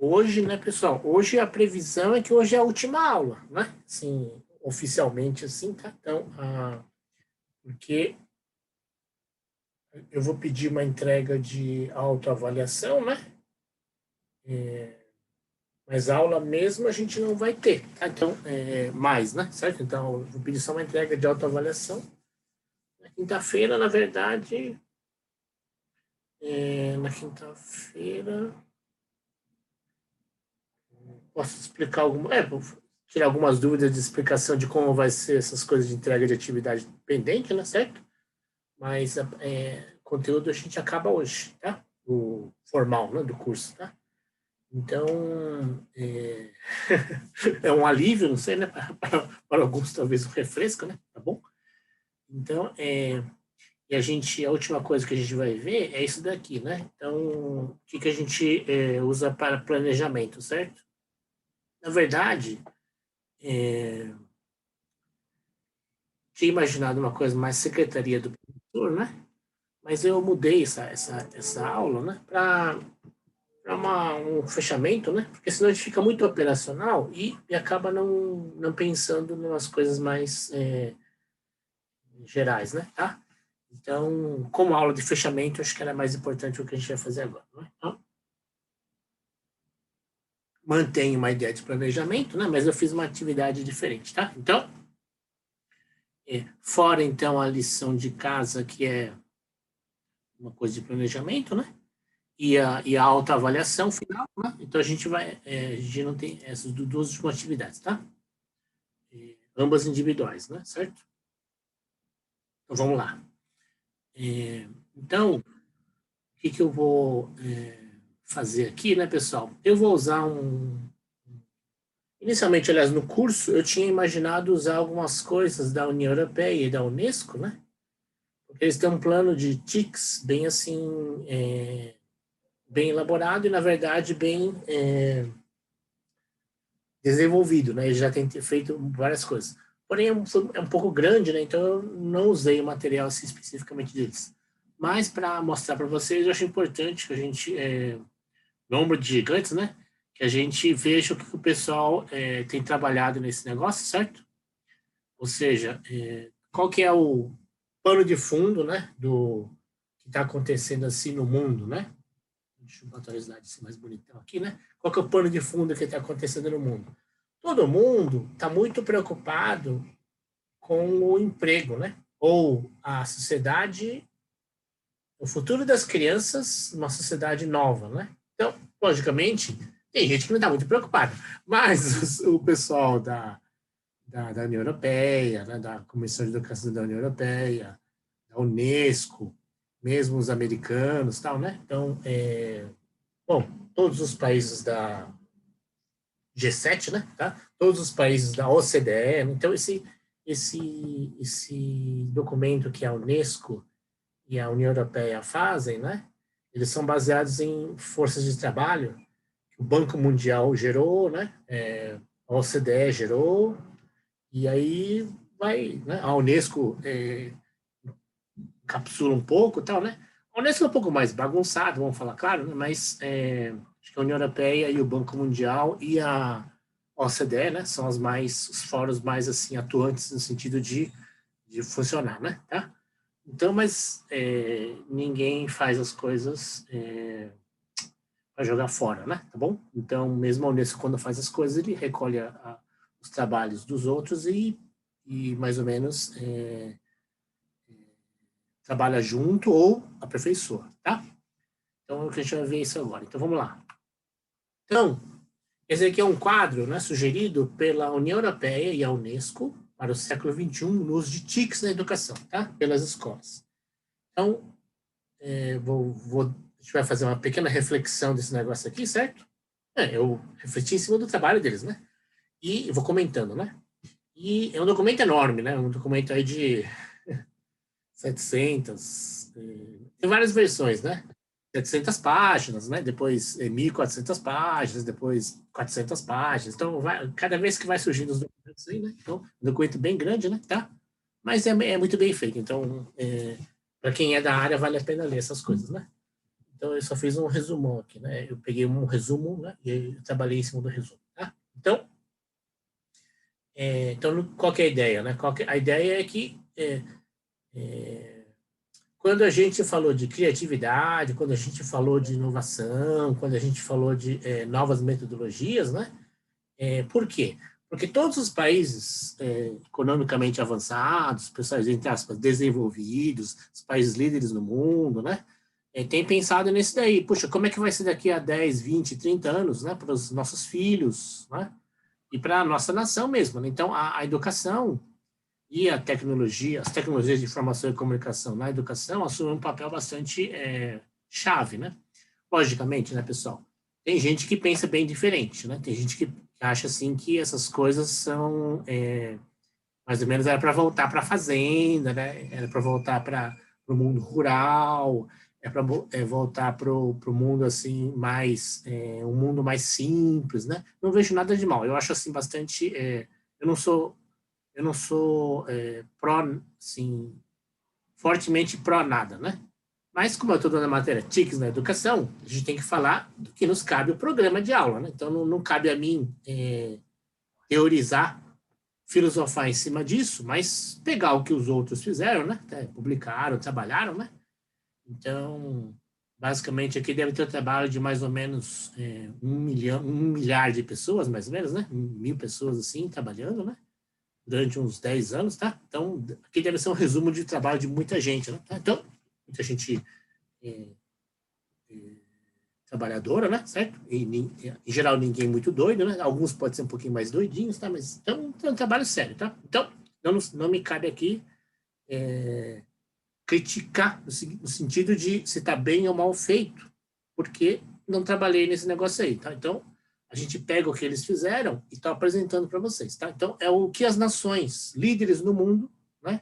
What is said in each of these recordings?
hoje, né, pessoal? Hoje a previsão é que hoje é a última aula, né? Assim, oficialmente assim, tá? Então, porque eu vou pedir uma entrega de autoavaliação, né? Mas aula mesmo a gente não vai ter, tá? Então, mais, né? Certo? Então, eu vou pedir só uma entrega de autoavaliação. Na quinta-feira, na verdade, na quinta-feira, posso explicar vou tirar algumas dúvidas de explicação de como vai ser essas coisas de entrega de atividade pendente, né? Certo? Mas conteúdo a gente acaba hoje, tá? O formal, né? Do curso, tá? Então, é um alívio, não sei, né? Para alguns, talvez um refresco, né? Tá bom? Então, e a última coisa que a gente vai ver é isso daqui, né? Então, o que a gente usa para planejamento, certo? Na verdade, tinha imaginado uma coisa mais secretaria do professor, né? Mas eu mudei essa aula, né? Para um fechamento, né? Porque senão a gente fica muito operacional e acaba não pensando nas coisas mais gerais, né? Tá? Então, como aula de fechamento, acho que era mais importante o que a gente vai fazer agora. Né? Então, mantenho uma ideia de planejamento, né? Mas eu fiz uma atividade diferente, tá? Então, fora então a lição de casa, que é uma coisa de planejamento, né? E a autoavaliação final, né? Então a gente não tem essas duas últimas atividades, tá? Ambas individuais, né? Certo? Então vamos lá. Então, o que eu vou fazer aqui, né, pessoal? Eu vou usar Inicialmente, aliás, no curso, eu tinha imaginado usar algumas coisas da União Europeia e da Unesco, né? Porque eles têm um plano de TICs bem assim, bem elaborado e, na verdade, bem desenvolvido, né? Ele já tem feito várias coisas. Porém, é um pouco grande, né? Então, eu não usei o material assim, especificamente deles. Mas, para mostrar para vocês, eu acho importante que a gente, no ombro de gigantes, né? Que a gente veja o que o pessoal tem trabalhado nesse negócio, certo? Ou seja, qual que é o pano de fundo, né? Do que está acontecendo assim no mundo, né? Deixa eu botar o slide assim mais bonitão aqui, né? Qual que é o pano de fundo que está acontecendo no mundo? Todo mundo está muito preocupado com o emprego, né? Ou a sociedade, o futuro das crianças numa sociedade nova, né? Então, logicamente, tem gente que não está muito preocupada, mas o pessoal da União Europeia, né? Da Comissão de Educação da União Europeia, da Unesco, mesmo os americanos, tal, né? Então, bom, todos os países da G7, né? Tá? Todos os países da OCDE. Então, esse documento que a Unesco e a União Europeia fazem, né? Eles são baseados em forças de trabalho que o Banco Mundial gerou, né? A OCDE gerou, e aí vai, né? A Unesco encapsula um pouco, tal, né? A Unesco é um pouco mais bagunçado, vamos falar claro, né? Mas acho que a União Europeia e o Banco Mundial e a OCDE, né, são os fóruns mais assim atuantes no sentido de funcionar, né, tá? Então, mas ninguém faz as coisas para jogar fora, né, tá bom? Então, mesmo a Unesco, quando faz as coisas, ele recolhe os trabalhos dos outros e mais ou menos trabalha junto ou aperfeiçoa, tá? Então, a gente vai ver isso agora. Então, vamos lá. Então, esse aqui é um quadro, né, sugerido pela União Europeia e a Unesco para o século XXI no uso de TICs na educação, tá? Pelas escolas. Então, a gente vai fazer uma pequena reflexão desse negócio aqui, certo? Eu refleti em cima do trabalho deles, né? E eu vou comentando, né? E é um documento enorme, né? Um documento aí de 700, tem várias versões, né? 700 páginas, né? Depois 1.400 páginas, depois 400 páginas. Então, cada vez que vai surgindo os documentos aí, né? Então, um documento bem grande, né? Tá? Mas é muito bem feito. Então, para quem é da área, vale a pena ler essas coisas, né? Então, eu só fiz um resumão aqui, né? Eu peguei um resumo, né? E eu trabalhei em cima do resumo, tá? Então, qual que é a ideia, né? A ideia é que quando a gente falou de criatividade, quando a gente falou de inovação, quando a gente falou de novas metodologias, né? Por quê? Porque todos os países economicamente avançados, pessoas, entre aspas, desenvolvidos, os países líderes no mundo, né? Têm pensado nisso daí. Puxa, como é que vai ser daqui a 10, 20, 30 anos, né? Para os nossos filhos, né? E para a nossa nação mesmo, né? Então, a educação e a tecnologia, as tecnologias de informação e comunicação na educação assumem um papel bastante chave, né? Logicamente, né, pessoal? Tem gente que pensa bem diferente, né? Tem gente que acha, assim, que essas coisas são, mais ou menos, era para voltar para a fazenda, né? Era para voltar para o mundo rural, para voltar para o mundo, assim, mais, um mundo mais simples, né? Não vejo nada de mal. Eu acho, assim, bastante... eu não sou pró, assim, fortemente pró nada, né? Mas, como eu estou dando a matéria TICs na educação, a gente tem que falar do que nos cabe o programa de aula, né? Então, não cabe a mim teorizar, filosofar em cima disso, mas pegar o que os outros fizeram, né? Publicaram, trabalharam, né? Então, basicamente, aqui deve ter um trabalho de mais ou menos 1 milhar de pessoas, mais ou menos, né? 1.000 pessoas, assim, trabalhando, né? Durante uns 10 anos, tá? Então, aqui deve ser um resumo de trabalho de muita gente, né? Então, muita gente trabalhadora, né? Certo? E, em geral, ninguém muito doido, né? Alguns podem ser um pouquinho mais doidinhos, tá? Mas então, é um trabalho sério, tá? Então, não me cabe aqui criticar no sentido de se está bem ou mal feito, porque não trabalhei nesse negócio aí, tá? Então, a gente pega o que eles fizeram e está apresentando para vocês, tá? Então, é o que as nações líderes no mundo, né?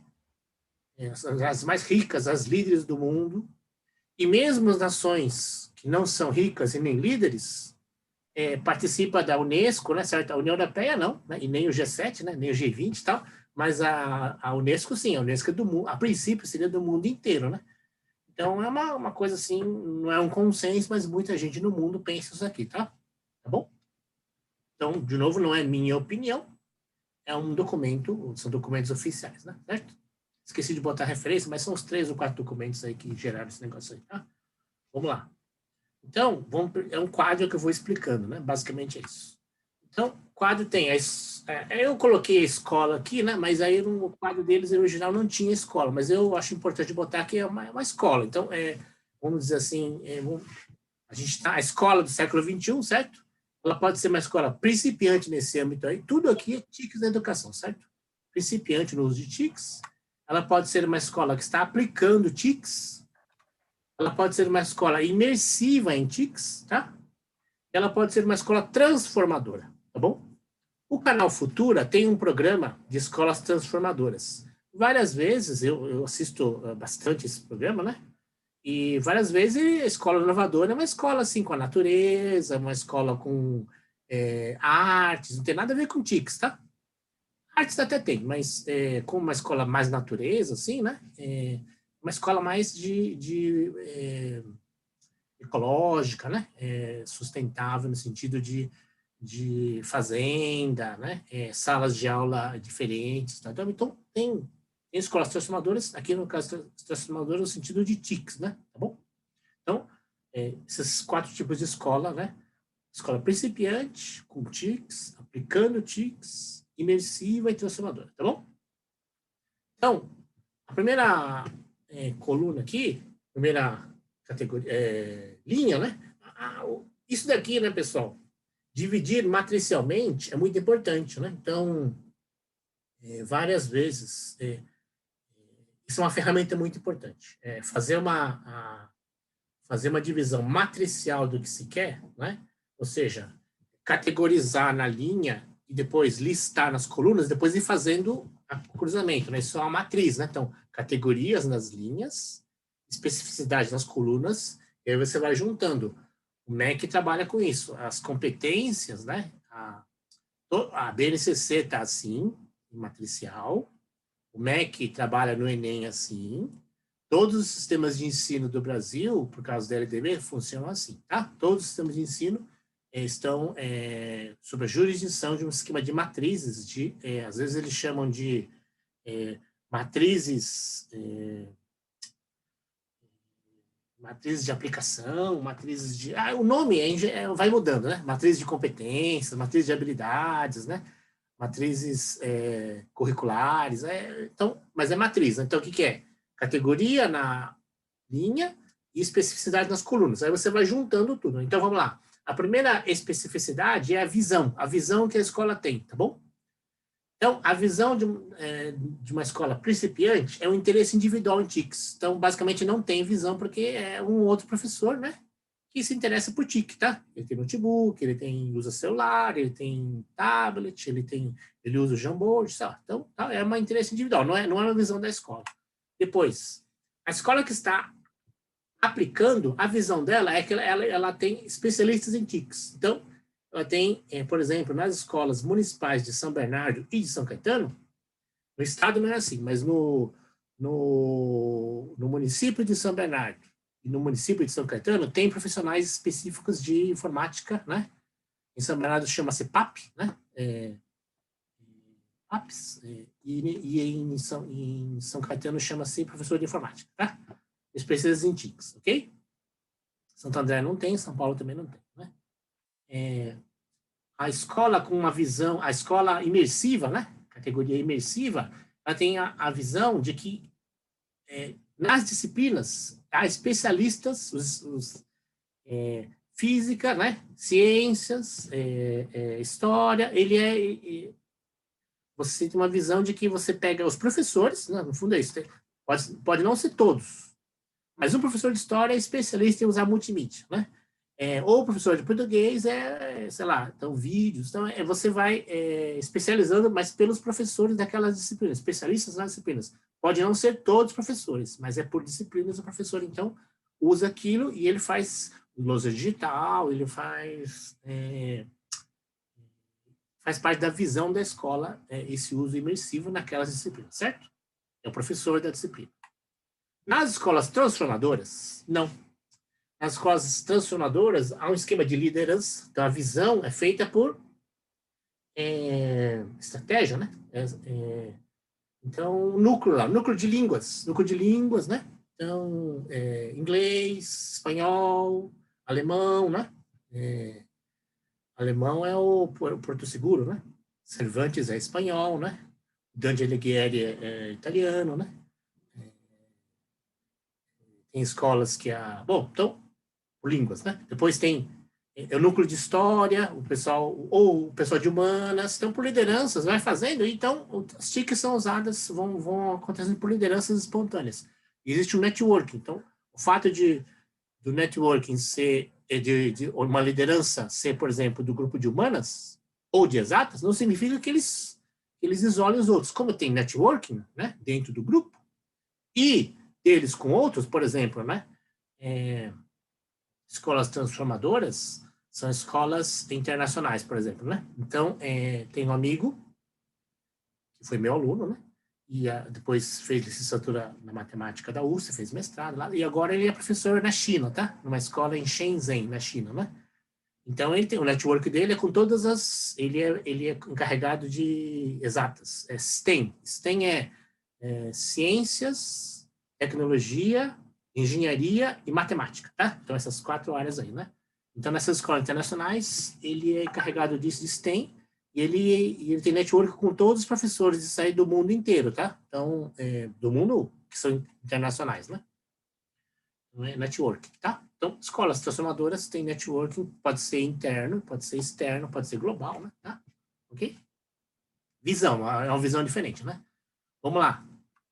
As mais ricas, as líderes do mundo, e mesmo as nações que não são ricas e nem líderes, participa da Unesco, né, certo? A União Europeia não, né, e nem o G7, né, nem o G20 e tal, mas a Unesco sim, a Unesco é do mundo, a princípio seria do mundo inteiro, né? Então é uma coisa assim, não é um consenso, mas muita gente no mundo pensa isso aqui, tá? Tá bom? Então, de novo, não é minha opinião, é um documento, são documentos oficiais, né? Certo? Esqueci de botar referência, mas são os 3 ou 4 documentos aí que geraram esse negócio aí, tá? Vamos lá. Então, é um quadro que eu vou explicando, né? Basicamente é isso. Então, o quadro tem... eu coloquei a escola aqui, né? Mas aí no quadro deles, original, não tinha escola. Mas eu acho importante botar aqui uma escola. Então, vamos dizer assim, a gente está... A escola do século XXI, certo? Ela pode ser uma escola principiante nesse âmbito aí. Tudo aqui é TICs na educação, certo? Principiante no uso de TICs. Ela pode ser uma escola que está aplicando TICs. Ela pode ser uma escola imersiva em TICs, tá? Ela pode ser uma escola transformadora, tá bom? O Canal Futura tem um programa de escolas transformadoras. Várias vezes, eu assisto bastante esse programa, né? E várias vezes a escola inovadora é uma escola assim com a natureza, uma escola com artes, não tem nada a ver com TICs, tá? Artes até tem, mas com uma escola mais natureza, assim, né? Uma escola mais de ecológica, né? Sustentável no sentido de fazenda, né? Salas de aula diferentes. Tá? Então, tem escolas transformadoras, aqui no caso, transformadoras no sentido de TICs, né? Tá bom? Então, esses 4 tipos de escola, né? Escola principiante, com TICs, aplicando TICs, imersiva e transformadora, tá bom? Então, a primeira coluna aqui, primeira categoria, linha, né? Isso daqui, né, pessoal? Dividir matricialmente é muito importante, né? Então, várias vezes, isso é uma ferramenta muito importante. Fazer uma divisão matricial do que se quer, né? Ou seja, categorizar na linha e depois listar nas colunas, depois ir fazendo o cruzamento, né? Isso é uma matriz, né? Então, categorias nas linhas, especificidade nas colunas, e aí você vai juntando. O MEC trabalha com isso. As competências, né? A BNCC está assim, em matricial. O MEC trabalha no Enem assim. Todos os sistemas de ensino do Brasil, por causa da LDB, funcionam assim, tá? Todos os sistemas de ensino estão sob a jurisdição de um esquema de matrizes, às vezes eles chamam de matrizes de aplicação, matrizes de... o nome vai mudando, né? Matrizes de competências, matrizes de habilidades, né? Matrizes curriculares, então, mas é matriz, né? Então o que é? Categoria na linha e especificidade nas colunas. Aí você vai juntando tudo. Então vamos lá. A primeira especificidade é a visão que a escola tem, tá bom? Então, a visão de uma escola principiante é o interesse individual em TICs. Então, basicamente, não tem visão porque é um outro professor, né, que se interessa por TIC, tá? Ele tem notebook, usa celular, ele tem tablet, ele usa o Jamboard, tá? Então, é um interesse individual, não é uma visão da escola. Depois, a escola que está aplicando, a visão dela é que ela tem especialistas em TICs. Então, ela tem, por exemplo, nas escolas municipais de São Bernardo e de São Caetano, no estado não é assim, mas no município de São Bernardo e no município de São Caetano, tem profissionais específicos de informática, né? Em São Bernardo chama-se PAP, né? PAPs, e em São Caetano chama-se professor de informática, tá? Especialistas em TICs, ok? Santo André não tem, São Paulo também não tem, né? A escola com uma visão, a escola imersiva, né? Categoria imersiva, ela tem a visão de que nas disciplinas há especialistas, física, né? Ciências, história, você tem uma visão de que você pega os professores, né? No fundo é isso, pode não ser todos, mas um professor de história é especialista em usar multimídia, né? Ou o professor de português sei lá, então vídeos, então você vai especializando, mas pelos professores daquelas disciplinas, especialistas nas disciplinas. Pode não ser todos professores, mas é por disciplinas o professor, então, usa aquilo e ele faz lousa digital, ele faz parte da visão da escola, esse uso imersivo naquelas disciplinas, certo? É o professor da disciplina. Nas escolas transformadoras, não. Nas escolas transformadoras, há um esquema de liderança, então a visão é feita por estratégia, né? Então, núcleo de línguas, né? Então, inglês, espanhol, alemão, né? Alemão é o Porto Seguro, né? Cervantes é espanhol, né? Dante Alighieri é italiano, né? Tem escolas que bom, então, línguas, né? Depois tem o núcleo de história, o pessoal de humanas, então por lideranças, vai fazendo, então as TICs são usadas, vão acontecendo por lideranças espontâneas. E existe o networking, então o fato do networking ser, de uma liderança ser, por exemplo, do grupo de humanas ou de exatas, não significa que eles isolem os outros. Como tem networking, né, dentro do grupo, e deles com outros, por exemplo, né, escolas transformadoras são escolas internacionais, por exemplo, né? Então, tem um amigo que foi meu aluno, né? E depois fez licenciatura na matemática da USP, fez mestrado lá, e agora ele é professor na China, tá? Numa escola em Shenzhen, na China, né? Então, o network dele é com todas as... Ele é encarregado de exatas, STEM. STEM é ciências, tecnologia, engenharia e matemática, tá? Então, essas 4 áreas aí, né? Então, nessas escolas internacionais, ele é encarregado disso de STEM, e ele tem network com todos os professores de sair do mundo inteiro, tá? Então, do mundo que são internacionais, né? Não é networking, tá? Então, escolas transformadoras têm networking, pode ser interno, pode ser externo, pode ser global, né? Tá? Ok? Visão, é uma visão diferente, né? Vamos lá.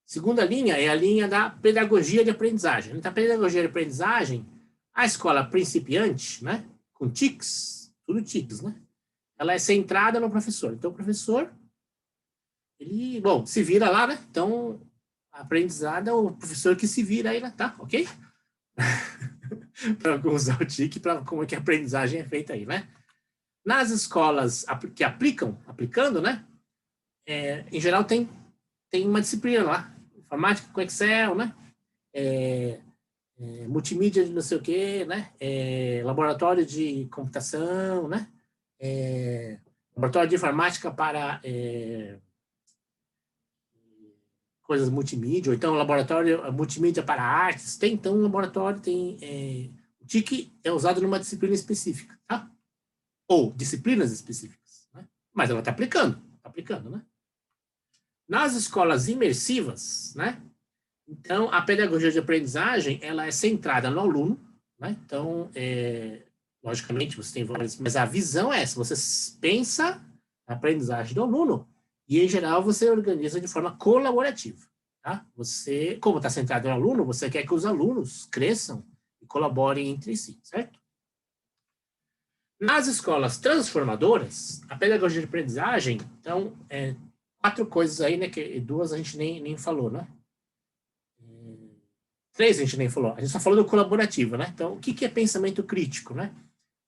Segunda linha é a linha da pedagogia de aprendizagem. Na pedagogia de aprendizagem, a escola principiante, né, com TICs, tudo TICs, né, ela é centrada no professor. Então, o professor, ele, bom, se vira lá, né? Então, a aprendizada é o professor que se vira aí, né? Tá? Ok? Para usar o TIC, para como é que a aprendizagem é feita aí, né? Nas escolas que aplicando, né, em geral tem uma disciplina lá, informática com Excel, né? multimídia de não sei o quê, né? Laboratório de computação, né? Laboratório de informática para coisas multimídia, ou então laboratório multimídia para artes. Tem, então, um laboratório, o TIC é usado numa disciplina específica, tá? Ou disciplinas específicas, né? Mas ela está aplicando, né? Nas escolas imersivas, né? Então, a pedagogia de aprendizagem, ela é centrada no aluno, né? Então, logicamente, você tem várias, mas a visão é essa, você pensa na aprendizagem do aluno e, em geral, você organiza de forma colaborativa, tá? Você, como está centrado no aluno, você quer que os alunos cresçam e colaborem entre si, certo? Nas escolas transformadoras, a pedagogia de aprendizagem, então, 4 coisas aí, né, que 2 a gente nem falou, né? 3 a gente nem falou, a gente só falou do colaborativo, né? Então, o que é pensamento crítico, né?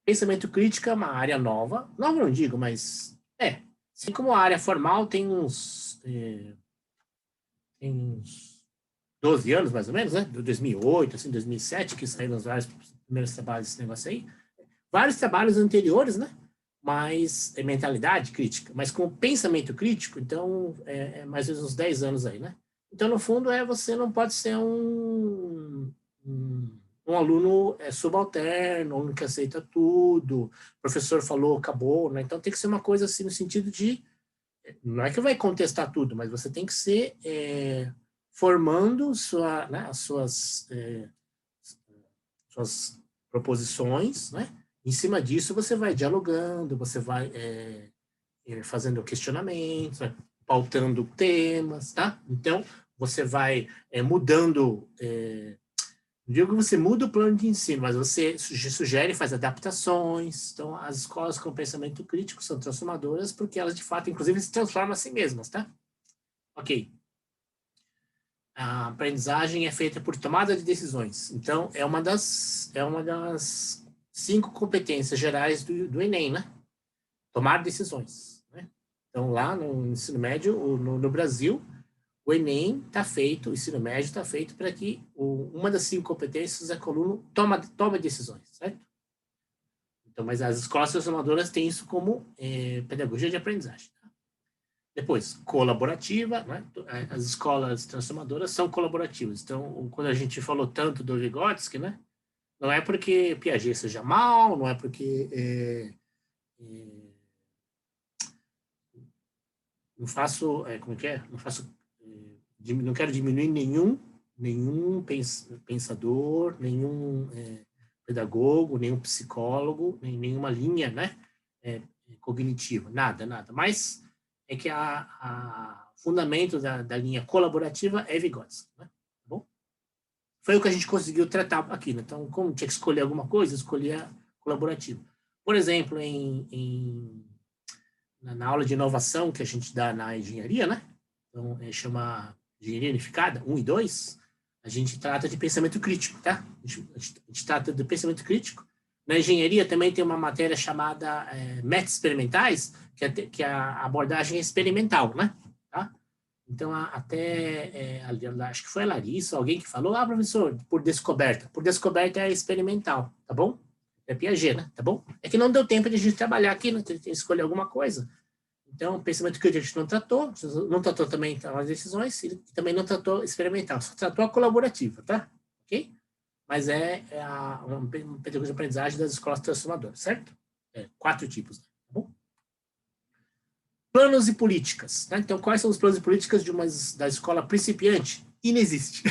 Pensamento crítico é uma área nova não digo, mas assim como a área formal tem uns 12 anos, mais ou menos, né? De 2008, assim, 2007, que saíram os vários primeiros trabalhos desse negócio aí. Vários trabalhos anteriores, né? Mas mentalidade crítica, mas com pensamento crítico, então, mais ou menos uns 10 anos aí, né? Então, no fundo, você não pode ser um aluno subalterno, um aluno que aceita tudo, o professor falou, acabou, né? Então, tem que ser uma coisa assim, no sentido de, não é que vai contestar tudo, mas você tem que ser formando né, as suas proposições, né? Em cima disso, você vai dialogando, você vai fazendo questionamentos, vai pautando temas, tá? Então, você vai mudando, não digo que você muda o plano de ensino, mas você sugere, faz adaptações. Então, as escolas com pensamento crítico são transformadoras porque elas, de fato, inclusive, se transformam a si mesmas, tá? Ok. A aprendizagem é feita por tomada de decisões. Então, é uma das 5 competências gerais do Enem, né? Tomar decisões, né? Então, lá no ensino médio, no Brasil, o Enem está feito, o ensino médio está feito para que uma das 5 competências é que o aluno toma decisões, certo? Então, mas as escolas transformadoras têm isso como pedagogia de aprendizagem. Tá? Depois, colaborativa, né? As escolas transformadoras são colaborativas. Então, quando a gente falou tanto do Vygotsky, né? Não é porque Piaget seja mal, não é porque não faço, como é que é? Não quero diminuir nenhum pensador, nenhum pedagogo, nenhum psicólogo, nenhuma linha, né, cognitiva, nada. Mas é que o fundamento da linha colaborativa é Vygotsky, né? Tá bom? Foi o que a gente conseguiu tratar aqui, né? Então, como tinha que escolher alguma coisa, escolhia colaborativo. Por exemplo, na aula de inovação que a gente dá na engenharia, né? Então, chama Engenharia Unificada, 1 e 2, a gente trata de pensamento crítico, tá? A gente trata de pensamento crítico. Na engenharia também tem uma matéria chamada métodos experimentais, que a abordagem é experimental, né? Tá? Então, acho que foi a Larissa, alguém que falou, professor, por descoberta. Por descoberta é experimental, tá bom? É Piaget, né? Tá bom? É que não deu tempo de a gente trabalhar aqui, né? Tem que escolher alguma coisa. Então, pensamento crítico a gente não tratou também as decisões, e também não tratou experimental, só tratou a colaborativa, tá? Ok? Mas uma pedagogia de aprendizagem das escolas transformadoras, certo? 4 tipos, tá bom? Planos e políticas, tá? Então, quais são os planos e políticas da escola principiante? Inexiste.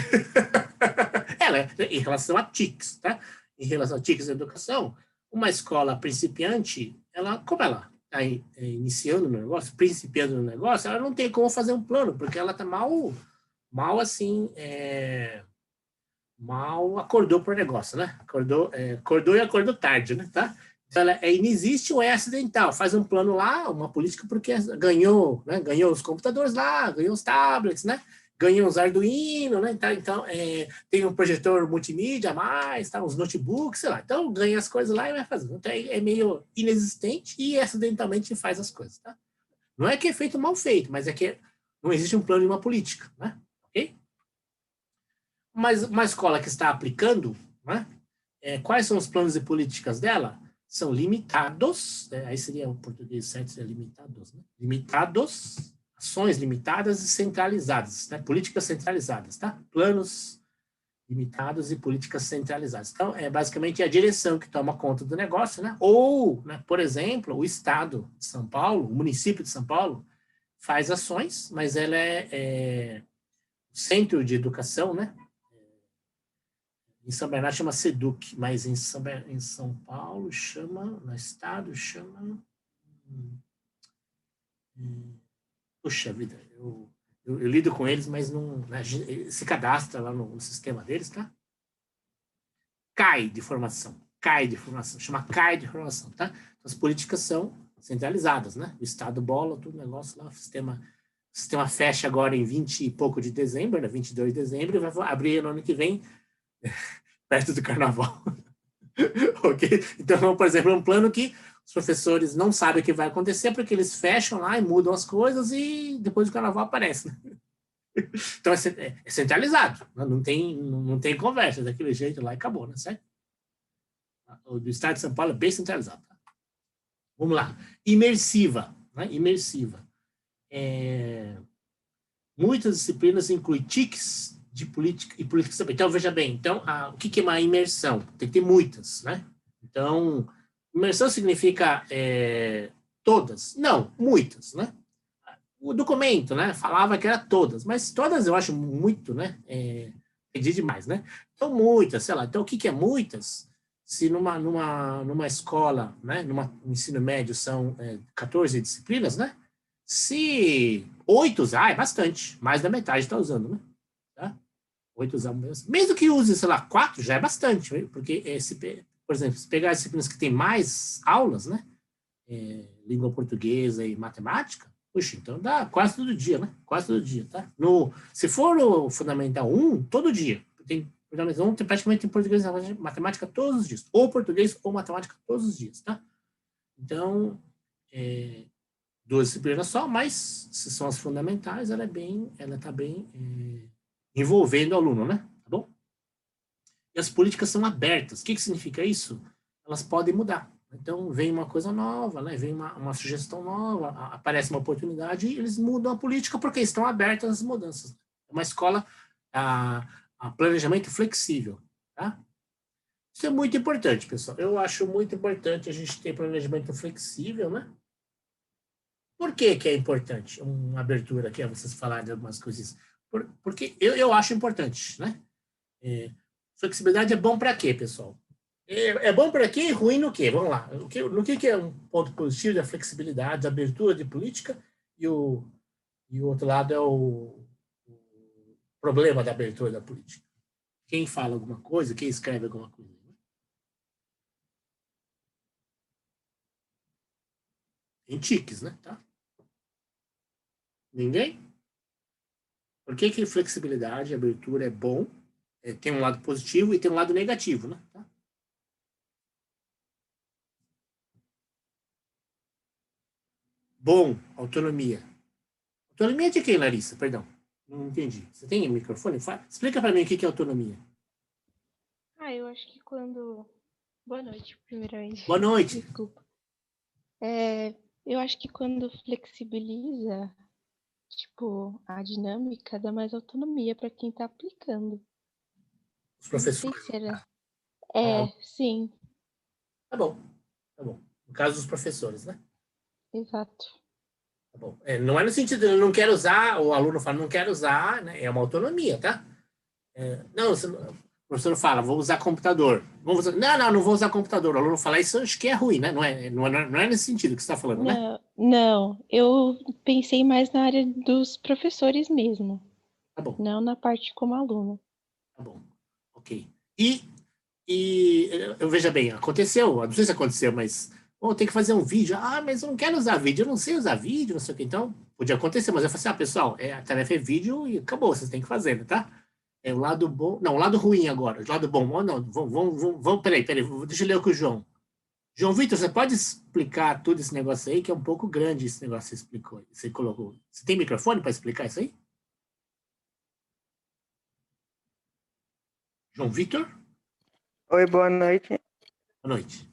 Em relação a TICs, tá? Em relação a TICs da educação, uma escola principiante, como ela está iniciando no negócio, principiando no negócio, ela não tem como fazer um plano, porque ela está mal assim, mal acordou para o negócio, né? Acordou e acordou tarde, né? Tá? Então, ela inexiste ou é acidental. Faz um plano lá, uma política, porque ganhou, né? Ganhou os computadores lá, ganhou os tablets, né? Ganhou os Arduino, né? Então, tem um projetor multimídia a mais, tá? Uns notebooks, sei lá. Então, ganha as coisas lá e vai fazendo. Então, é meio inexistente e acidentalmente faz as coisas, tá? Não é que é feito mal feito, mas é que não existe um plano e uma política, né? Ok? Mas uma escola que está aplicando, né? Quais são os planos e políticas dela? São limitados, aí seria o português certo, seria limitados, né? Limitados, ações limitadas e centralizadas, né? Políticas centralizadas, tá? Planos limitados e políticas centralizadas. Então, basicamente a direção que toma conta do negócio, né? Ou, né, por exemplo, o Estado de São Paulo, o município de São Paulo, faz ações, mas ela é centro de educação, né? Em São Bernardo chama SEDUC, mas em São Paulo chama, no estado chama... Puxa vida, eu lido com eles, mas não se cadastra lá no sistema deles, tá? CAI de formação, chama CAI de formação, tá? Então, as políticas são centralizadas, né? O Estado bola, todo negócio lá, o sistema fecha agora em 20 e pouco de dezembro, né? 22 de dezembro, e vai abrir no ano que vem, perto do carnaval. Ok? Então, por exemplo, é um plano que os professores não sabem o que vai acontecer, porque eles fecham lá e mudam as coisas e depois do carnaval aparece, né? Então, é centralizado, né? Não tem conversa, daquele jeito lá e acabou, né? Certo? O do estado de São Paulo é bem centralizado. Tá? Vamos lá. Imersiva, né? Imersiva. Muitas disciplinas incluem TICs de política e política também. Então, veja bem, então, o que é uma imersão? Tem que ter muitas, né? Então, imersão significa todas? Não, muitas, né? O documento, né, falava que era todas, mas todas eu acho muito, né, pedir demais, né? Então, muitas, sei lá. Então, o que é muitas? Se numa escola, né, no ensino médio são 14 disciplinas, né? Se 8 usar, é bastante. Mais da metade está usando, né? Tá? 8 usar, mesmo que use, sei lá, 4, já é bastante, né? Porque, por exemplo, se pegar as disciplinas que tem mais aulas, né? Língua portuguesa e matemática, puxa, então dá quase todo dia, né? Quase todo dia, tá? Se for o Fundamental 1, todo dia. Tem Fundamental 1, praticamente tem português e matemática todos os dias. Ou português ou matemática todos os dias, tá? Então, 2 disciplinas só, mas se são as fundamentais, ela está bem envolvendo o aluno, né? Tá bom? E as políticas são abertas. O que significa isso? Elas podem mudar. Então, vem uma coisa nova, né? Vem uma sugestão nova, aparece uma oportunidade e eles mudam a política porque estão abertas às mudanças. É uma escola a planejamento flexível, tá? Isso é muito importante, pessoal. Eu acho muito importante a gente ter planejamento flexível, né? Por que é importante? Uma abertura aqui, a vocês falarem de algumas coisas. Porque eu acho importante, né? Flexibilidade é bom para quê, pessoal? É bom para quê e ruim no quê? Vamos lá. No que é um ponto positivo da flexibilidade, da abertura de política, e o outro lado é o problema da abertura da política. Quem fala alguma coisa, quem escreve alguma coisa. Em tiques, né? Tá? Ninguém? Por que flexibilidade, abertura é bom? Tem um lado positivo e tem um lado negativo, né? Tá? Bom, autonomia. Autonomia de quem, Larissa? Perdão. Não entendi. Você tem microfone? Explica para mim o que é autonomia. Eu acho que quando... Boa noite, primeiramente. Boa noite. Desculpa. Eu acho que quando flexibiliza, tipo, a dinâmica, dá mais autonomia para quem tá aplicando. Os Não sei professores. se era... Ah, sim, tá bom. Tá bom. No caso dos professores, né? exato. Tá bom. Não é no sentido de eu não quero usar, o aluno fala não quero usar, né? É uma autonomia, tá? Não, o professor fala, vou usar computador. Não vou usar computador. O aluno fala, isso acho que é ruim, né? Não é nesse sentido que você está falando, né? Não, eu pensei mais na área dos professores mesmo, Tá bom, não na parte como aluno. tá bom. Ok. E eu veja bem, aconteceu, não sei se aconteceu, mas tem que fazer um vídeo. Mas eu não quero usar vídeo, eu não sei usar vídeo, não sei o que. Então, podia acontecer, mas eu falei assim, pessoal, a tarefa é vídeo e acabou, vocês têm que fazer, tá? O lado bom, não, o lado ruim agora, o lado bom, não, vamos, peraí, deixa eu ler com o João. João Vitor, você pode explicar tudo esse negócio aí, que é um pouco grande esse negócio que você explicou, você colocou. Você tem microfone para explicar isso aí? João Vitor? Oi, boa noite. Boa noite.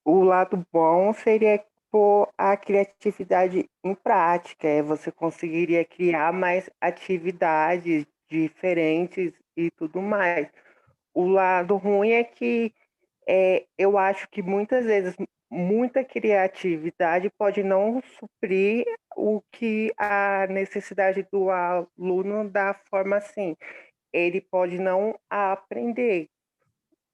O lado bom seria pôr a criatividade em prática. Você conseguiria criar mais atividades diferentes e tudo mais. O lado ruim é que eu acho que muitas vezes muita criatividade pode não suprir o que a necessidade do aluno da forma assim. Ele pode não aprender.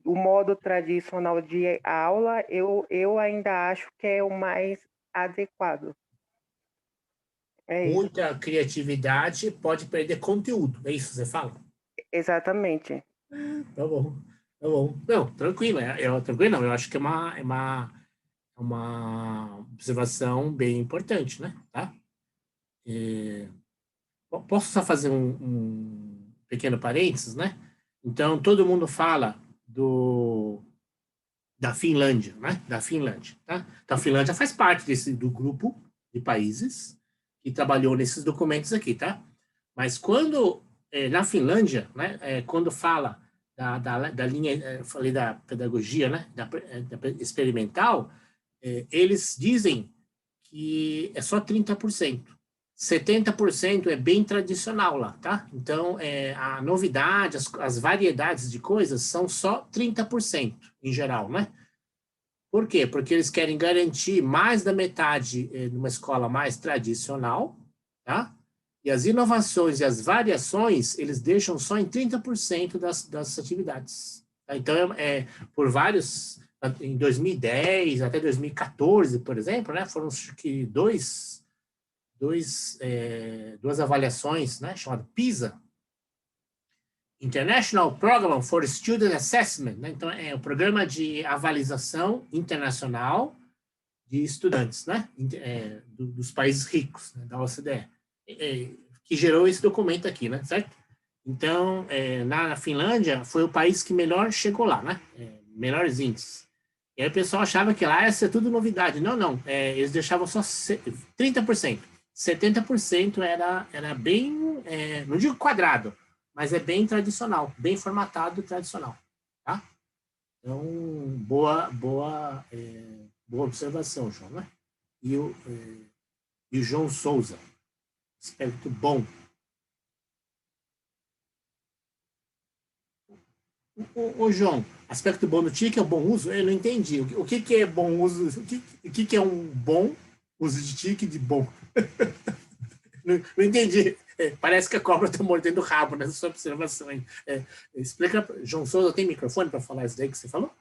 O modo tradicional de aula, eu ainda acho que é o mais adequado. É isso. Muita criatividade pode perder conteúdo, é isso que você fala? Exatamente. Tá bom, tá bom. Não, tranquilo, tranquilo não, eu acho que é uma observação bem importante, né? Tá? Posso só fazer um pequeno parênteses, né? Então, todo mundo fala da Finlândia, né? Da Finlândia, tá? Então, a Finlândia faz parte do grupo de países que trabalhou nesses documentos aqui, tá? Mas quando, na Finlândia, né? Quando fala da linha, falei da pedagogia, né? Da experimental, eles dizem que é só 30%. 70% é bem tradicional lá, tá? Então, a novidade, as variedades de coisas são só 30% em geral, né? Por quê? Porque eles querem garantir mais da metade numa escola mais tradicional, tá? E as inovações e as variações, eles deixam só em 30% das atividades. Tá? Então, por vários, em 2010 até 2014, por exemplo, né? Foram acho que duas avaliações, né, chamado PISA, International Program for Student Assessment, né? Então é o programa de avaliação internacional de estudantes, né, dos países ricos, né, da OCDE, que gerou esse documento aqui, né, certo? Então, na Finlândia foi o país que melhor chegou lá, né, melhores índices. E aí o pessoal achava que lá ia ser tudo novidade. Não, eles deixavam só 30%. 70% era bem, não digo quadrado, mas é bem tradicional, bem formatado tradicional, tá? Então, boa observação, João, né? E o João Souza, aspecto bom. Ô, João, aspecto bom do TIC é o bom uso? Eu não entendi. O que é bom uso? O que é um bom uso de TIC de bom? Não entendi. Parece que a cobra está mordendo o rabo nessa sua observação aí. Explica, João Souza, tem microfone para falar isso daí que você falou?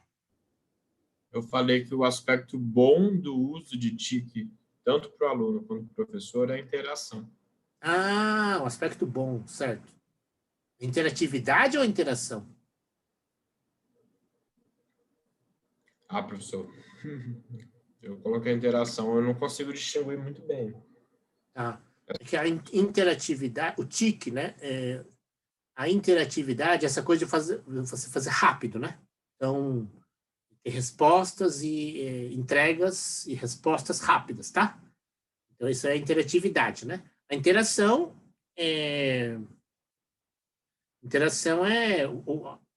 Eu falei que o aspecto bom do uso de TIC, tanto para o aluno quanto para o professor, é a interação. Ah, um aspecto bom, certo. Interatividade ou interação? Ah, professor, eu coloquei a interação, eu não consigo distinguir muito bem. Tá. Porque a interatividade, o TIC, né? A interatividade, essa coisa de você fazer rápido, né? Então, ter respostas e entregas e respostas rápidas, tá? Então, isso é interatividade, né? A interação é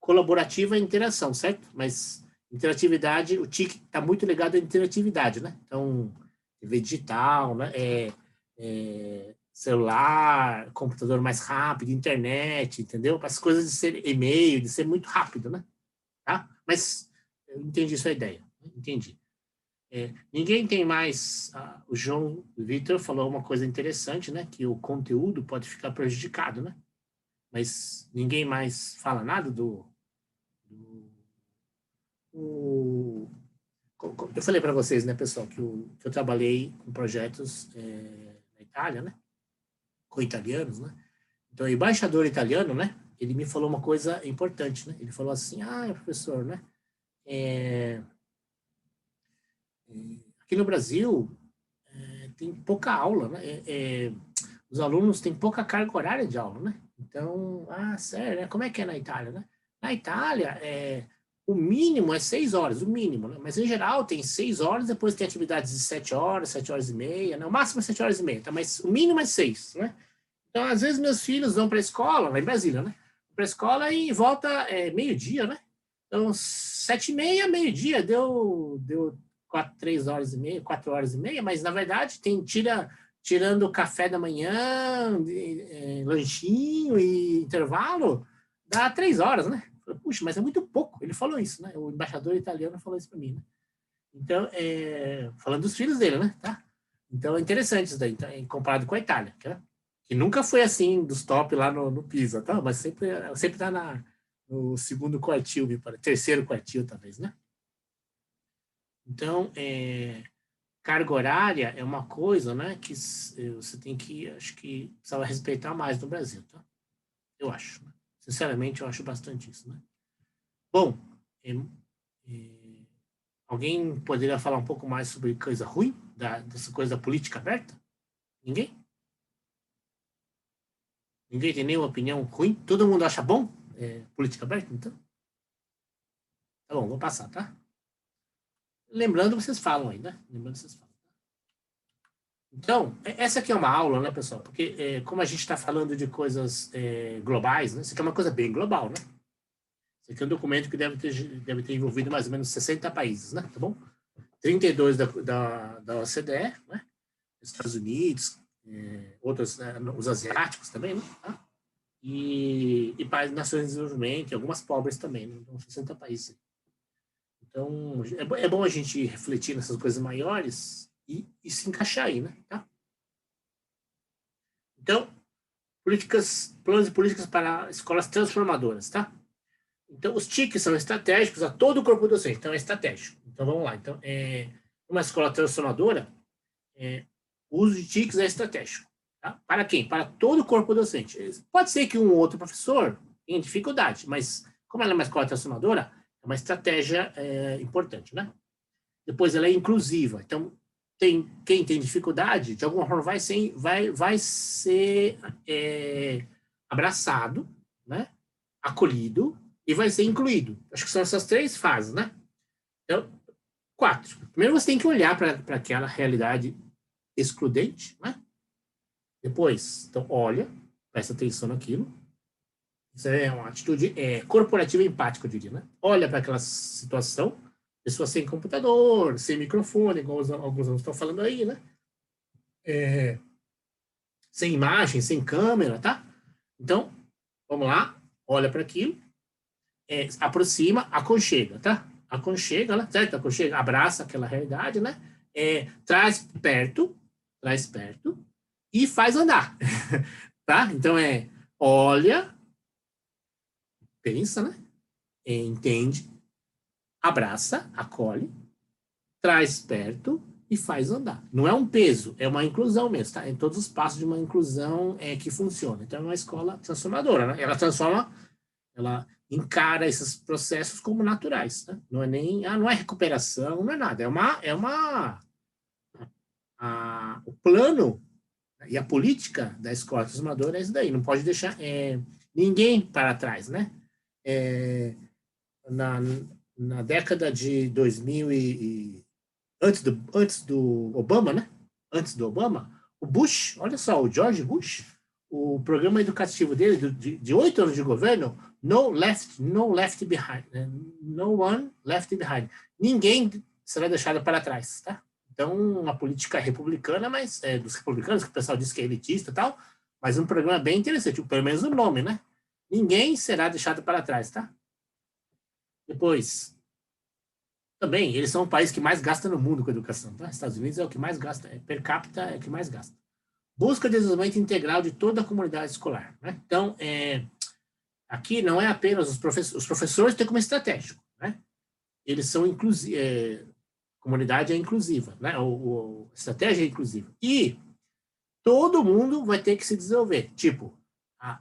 colaborativa, é interação, certo? Mas interatividade, o TIC está muito ligado à interatividade, né? Então, TV digital, né? Celular, computador mais rápido, internet, entendeu? As coisas de ser e-mail, de ser muito rápido, né? Tá? Mas eu entendi sua ideia, entendi. Ninguém tem mais... o João Vitor falou uma coisa interessante, né? Que o conteúdo pode ficar prejudicado, né? Mas ninguém mais fala nada eu falei para vocês, né, pessoal, que eu trabalhei com projetos na Itália, né? Com italianos, né? Então, o embaixador italiano, né? Ele me falou uma coisa importante, né? Ele falou assim, professor, né? Aqui no Brasil tem pouca aula, né? Os alunos têm pouca carga horária de aula, né? Então, sério, né? Como é que é na Itália, né? Na Itália, o mínimo é 6 horas, o mínimo, né? Mas em geral tem 6 horas, depois tem atividades de 7 horas, 7 horas e meia, né? O máximo é 7 horas e meia, tá? Mas o mínimo é 6, né? Então, às vezes, meus filhos vão para a escola, lá em Brasília, né? para a escola e volta meio-dia, né? Então, 7h30, meio-dia, deu 3 horas e meia, 4 horas e meia, mas, na verdade, tirando o café da manhã, lanchinho e intervalo, dá 3 horas, né? Puxa, mas é muito pouco. Ele falou isso, né? O embaixador italiano falou isso para mim, né? Então, falando dos filhos dele, né? Tá? Então, é interessante isso daí, então, comparado com a Itália, que nunca foi assim dos top lá no PISA, tá? Mas sempre está no segundo quartil, terceiro quartil, talvez, né? Então, carga horária é uma coisa, né, que você tem que, acho que precisava respeitar mais no Brasil, tá? Eu acho, né? Sinceramente, eu acho bastante isso, né? Bom, alguém poderia falar um pouco mais sobre coisa ruim, dessa coisa da política aberta? Ninguém? Ninguém tem nenhuma opinião ruim? Todo mundo acha bom política aberta, então? Tá bom, vou passar, tá? Lembrando, vocês falam aí, né? Lembrando, vocês falam. Então, essa aqui é uma aula, né, pessoal? Porque como a gente está falando de coisas globais, né? Isso aqui é uma coisa bem global, né? Isso aqui é um documento que deve ter envolvido mais ou menos 60 países, né? Tá bom? 32 da OCDE, né? Estados Unidos, outros, os asiáticos também, né? Tá? E países nações de desenvolvimento, e algumas pobres também, né? Então, 60 países. Então, é bom a gente refletir nessas coisas maiores e se encaixar aí, né? Tá? Então, planos e políticas para escolas transformadoras, tá? Então, os TICs são estratégicos a todo o corpo docente, então é estratégico. Então, vamos lá. Então, uma escola transformadora, o uso de TICs é estratégico. Tá? Para quem? Para todo o corpo docente. Pode ser que um ou outro professor tenha dificuldade, mas como ela é uma escola transformadora, é uma estratégia importante, né? Depois, ela é inclusiva. Então, quem tem dificuldade, de alguma forma, vai ser abraçado, né? Acolhido e vai ser incluído. Acho que são essas 3 fases, né? Então, 4. Primeiro, você tem que olhar para aquela realidade excludente, né? Depois, então, olha, presta atenção naquilo. Isso é uma atitude corporativa empática, eu diria, né? Olha para aquela situação, pessoas sem computador, sem microfone, como alguns alunos estão falando aí, né? Sem imagem, sem câmera, tá? Então, vamos lá, olha para aquilo, aproxima, aconchega, tá? Aconchega, né? Certo? Aconchega, abraça aquela realidade, né? Traz perto e faz andar, tá? Então, olha, pensa, né? Entende, abraça, acolhe, traz perto e faz andar. Não é um peso, é uma inclusão mesmo, tá? Em todos os passos de uma inclusão que funciona. Então, é uma escola transformadora, né? Ela transforma, ela encara esses processos como naturais, né? Não é nem, não é recuperação, não é nada. O plano e a política da escola transformadora é isso daí. Não pode deixar ninguém para trás, né? Na década de 2000 antes do Obama, né? Antes do Obama, o Bush, olha só, o George Bush, o programa educativo dele, de 8 anos de governo, no left behind, né? No one left behind. Ninguém será deixado para trás, tá? Então, uma política republicana, mas dos republicanos, que o pessoal diz que é elitista e tal, mas um programa bem interessante, pelo menos o nome, né? Ninguém será deixado para trás, tá? Depois, também, eles são o país que mais gasta no mundo com educação, tá? Estados Unidos é o que mais gasta, per capita é o que mais gasta. Busca de desenvolvimento integral de toda a comunidade escolar, né? Então, aqui não é apenas os professores têm como estratégico, né? Eles são inclusivos, comunidade é inclusiva, né? A estratégia é inclusiva. E todo mundo vai ter que se desenvolver, tipo, as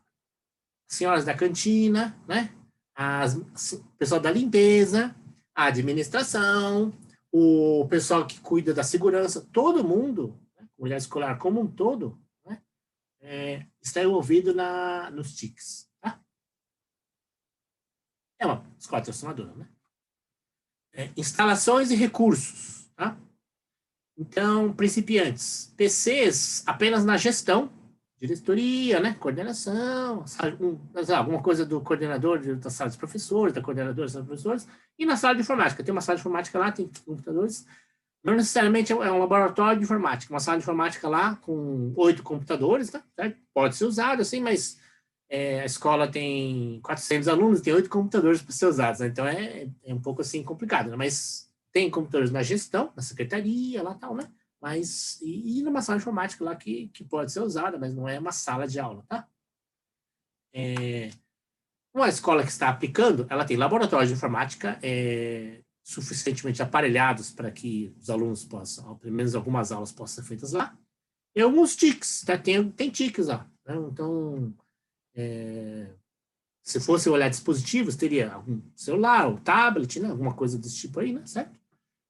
senhoras da cantina, né? O pessoal da limpeza, a administração, o pessoal que cuida da segurança, todo mundo, né? A comunidade escolar como um todo, né? Está envolvido nos TICs, tá? É uma escola transformadora, né? Instalações e recursos, tá? Então, principiantes, PCs apenas na gestão, diretoria, né? Coordenação, alguma coisa do coordenador da sala dos professores, da coordenadora da sala dos professores, e na sala de informática. Tem uma sala de informática lá, tem computadores. Não necessariamente é um laboratório de informática, uma sala de informática lá com 8 computadores, tá? Pode ser usado, assim, mas a escola tem 400 alunos, tem 8 computadores para ser usados, né? Então é um pouco assim complicado, né? Mas tem computadores na gestão, na secretaria, lá tal, né? Mas, e numa sala de informática lá que pode ser usada, mas não é uma sala de aula, tá? Uma escola que está aplicando, ela tem laboratórios de informática suficientemente aparelhados para que os alunos possam, pelo menos algumas aulas possam ser feitas lá. E alguns TICs, tá? Tem TICs lá. Né? Então, se fosse olhar dispositivos, teria algum celular, ou tablet, né? Alguma coisa desse tipo aí, né? Certo?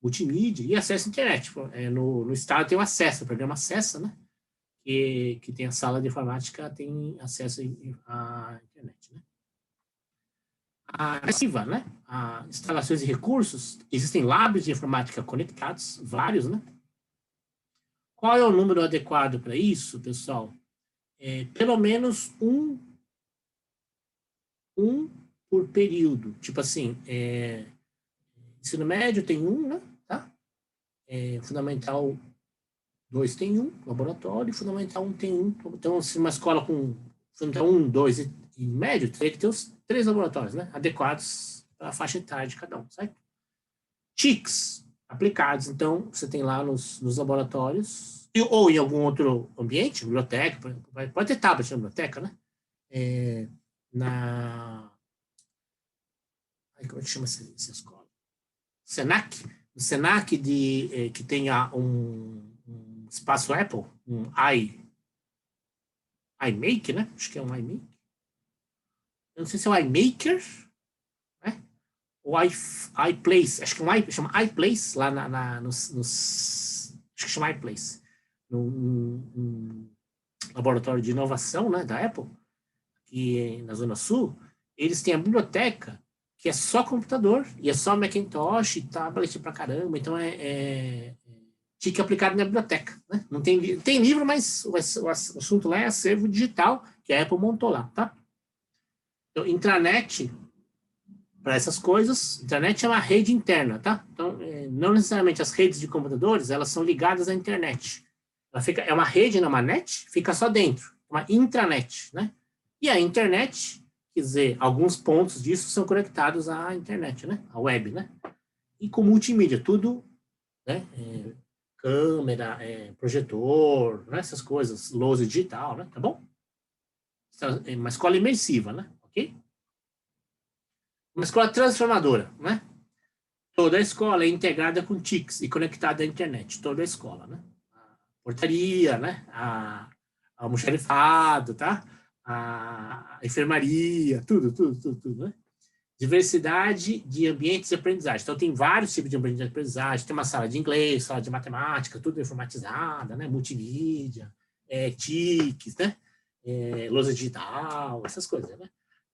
Multimídia e acesso à internet. No estado tem o acesso, o programa Acessa, né? Que tem a sala de informática, tem acesso à internet, né? Massiva, né? Instalações de recursos, existem labs de informática conectados, vários, né? Qual é o número adequado para isso, pessoal? Pelo menos um por período. Tipo assim, ensino médio tem né? Tá? Fundamental 2 tem laboratório, fundamental 1 tem Então, se uma escola com fundamental 1, 2 e médio, teria que ter os 3 laboratórios, né? Adequados para a faixa etária de cada um, certo? TICs aplicados, então, você tem lá nos laboratórios, ou em algum outro ambiente, biblioteca, pode ter tablet na biblioteca, né? Como é que chama essa escola? Senac. No Senac, que tenha um espaço Apple, um iMake, né? Acho que é um iMake. Eu não sei se é o iMaker, né? Ou iPlace, acho que chama iPlace, lá acho que chama iPlace, no laboratório de inovação, né, da Apple, aqui na Zona Sul, eles têm a biblioteca, que é só computador, e é só Macintosh e tablet pra caramba, então TIC aplicado na biblioteca, né? Não tem livro, mas o assunto lá é acervo digital, que a Apple montou lá, tá? Então, intranet, para essas coisas, internet é uma rede interna, tá? Então, não necessariamente as redes de computadores, elas são ligadas à internet. É uma rede, não é uma net, fica só dentro, uma intranet, né? E a internet, quer dizer, alguns pontos disso são conectados à internet, né? À web, né? E com multimídia, tudo, né? Câmera, projetor, né? Essas coisas, lousa digital, né? Tá bom? É uma escola imersiva, né? Ok? Uma escola transformadora, né? Toda a escola é integrada com TICs e conectada à internet. Toda a escola, né? A portaria, né? A almoxarifado, tá? A enfermaria, tudo, né? Diversidade de ambientes de aprendizagem. Então, tem vários tipos de ambientes de aprendizagem. Tem uma sala de inglês, sala de matemática, tudo informatizada, né? Multimídia, TICs, né? Lousa digital, essas coisas, né?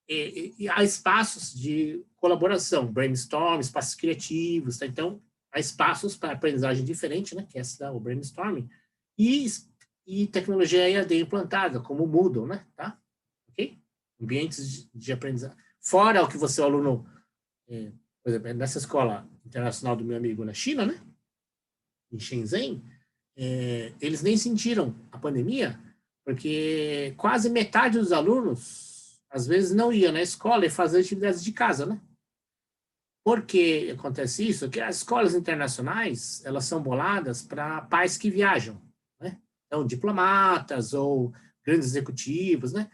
E há espaços de colaboração, brainstorm, espaços criativos, tá? Então, há espaços para aprendizagem diferente, né? Que é o brainstorming, e tecnologia EAD implantada, como o Moodle, né? Tá? Ok? Ambientes de aprendizagem. Fora o que você, o aluno, por exemplo, nessa escola internacional do meu amigo na China, né? Em Shenzhen, eles nem sentiram a pandemia, porque quase metade dos alunos, às vezes, não ia na escola e fazia atividades de casa, né? Por que acontece isso? Porque as escolas internacionais, elas são boladas para pais que viajam, né? Então, diplomatas ou grandes executivos, né?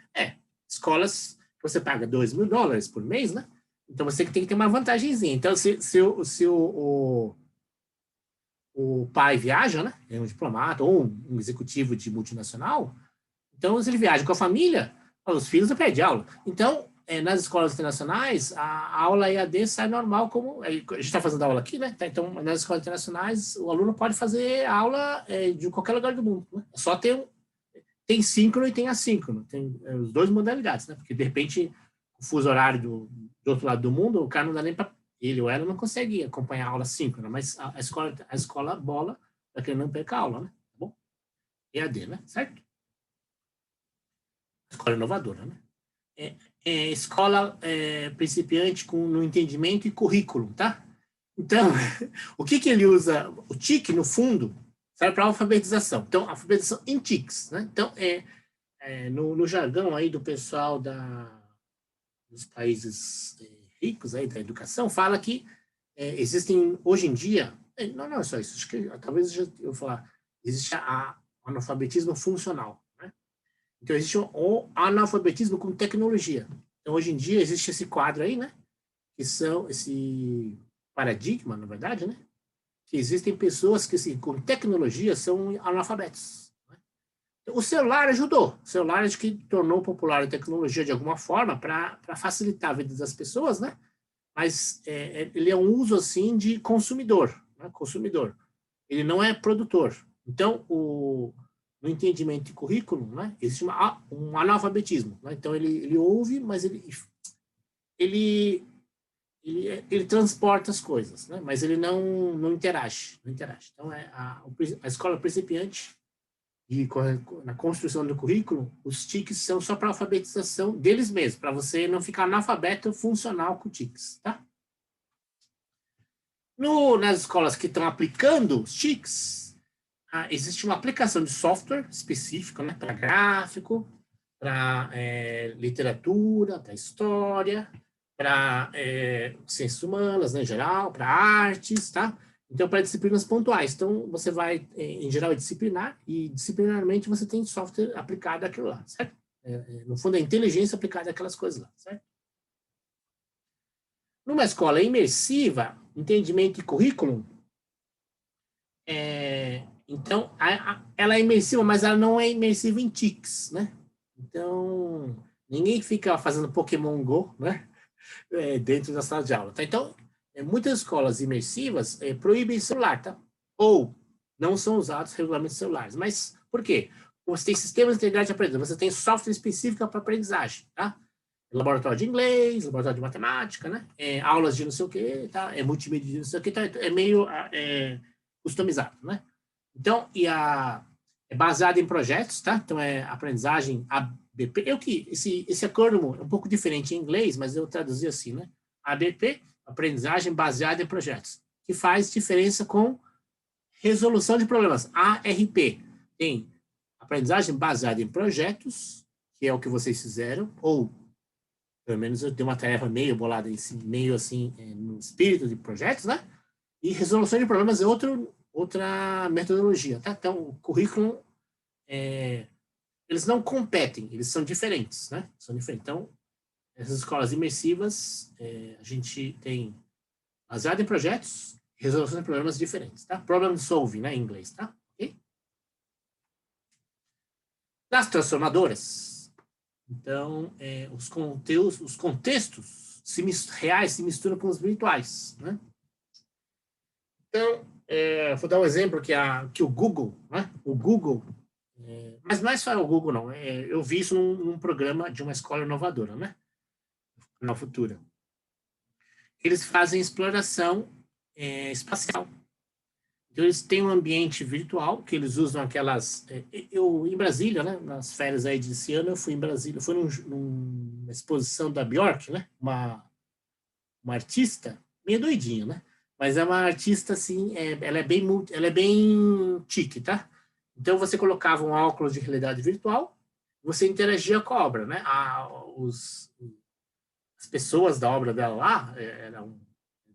Escolas que você paga $2.000 por mês, né? Então, você tem que ter uma vantagenzinha. Então, se o pai viaja, né? É um diplomata ou um executivo de multinacional, então, se ele viaja com a família, os filhos não perdem aula. Então, nas escolas internacionais, a aula EAD sai normal, como a gente está fazendo aula aqui, né? Então, nas escolas internacionais, o aluno pode fazer aula de qualquer lugar do mundo, né? Só tem síncrono e tem assíncrono, tem as duas modalidades, né? Porque, de repente, o fuso horário do outro lado do mundo, o cara não dá nem para... Ele ou ela não consegue acompanhar a aula síncrona, mas a escola bola para que ele não perca a aula, né? Tá bom? EAD, né? Certo? escola inovadora, né? Escola principiante no entendimento e currículo, tá? Então, o que ele usa? O TIC, no fundo, serve para alfabetização. Então, alfabetização em TICs, né? Então, no jargão aí do pessoal dos países ricos aí da educação, fala que existem, hoje em dia, não é só isso, acho que talvez eu vou falar, existe o analfabetismo funcional, né? Então, existe o analfabetismo com tecnologia. Então, hoje em dia, existe esse quadro aí, né? Que são esse paradigma, na verdade, né? Que existem pessoas que, assim, com tecnologia, são analfabetos. Né? Então, o celular ajudou. O celular, acho que tornou popular a tecnologia de alguma forma para facilitar a vida das pessoas, né? Mas ele é um uso, assim, de consumidor, né? Consumidor. Ele não é produtor. Então, no entendimento de currículo, né? Existe um analfabetismo. Né? Então, ele ouve, mas ele transporta as coisas, né? Mas ele não interage. Então, a escola principiante, na construção do currículo, os TICs são só para alfabetização deles mesmos, para você não ficar analfabeto funcional com TICs, tá? Nas escolas que estão aplicando os TICs, existe uma aplicação de software específico, né? Para gráfico, para literatura, para história, para ciências humanas, né, em geral, para artes, tá? Então, para disciplinas pontuais. Então, você vai, em geral, disciplinar, e disciplinarmente você tem software aplicado àquilo lá, certo? No fundo, é inteligência aplicada àquelas coisas lá, certo? Numa escola imersiva, entendimento e currículo, então, ela é imersiva, mas ela não é imersiva em TICs, né? Então, ninguém fica fazendo Pokémon Go, né? Dentro da sala de aula, tá? Então, muitas escolas imersivas proíbem celular, tá? Ou não são usados regulamentos celulares. Mas por quê? Você tem sistemas integrados de aprendizagem, você tem software específico para aprendizagem, tá? Laboratório de inglês, laboratório de matemática, né? Aulas de não sei o quê, tá? Multimídia de não sei o quê, tá? É meio customizado, né? Então, é baseado em projetos, tá? Então, é aprendizagem ABP. Esse acrônimo é um pouco diferente em inglês, mas eu traduzi assim, né? ABP, aprendizagem baseada em projetos, que faz diferença com resolução de problemas. ARP tem aprendizagem baseada em projetos, que é o que vocês fizeram, ou pelo menos eu tenho uma tarefa meio bolada, meio assim, no espírito de projetos, né? E resolução de problemas é outra metodologia, tá? Então, o currículo, eles não competem, eles são diferentes, né? São diferentes. Então, essas escolas imersivas, a gente tem baseado em projetos, resolução de problemas diferentes, tá? Problem solving, né, em inglês, tá? Okay? Das transformadoras, então, os contextos reais se misturam com os virtuais, né? Então, vou dar um exemplo que o Google, né? O Google, mas não é só o Google, não. Eu vi isso num programa de uma escola inovadora, né? Na Futura. Eles fazem exploração espacial. Então, eles têm um ambiente virtual, que eles usam aquelas... em Brasília, né? Nas férias aí desse ano, eu fui em Brasília. Fui numa exposição da Bjork, né? Uma artista, meio doidinha, né? Mas é uma artista, assim, ela é bem chique, tá? Então, você colocava um óculos de realidade virtual, você interagia com a obra, né? As pessoas da obra dela lá, eram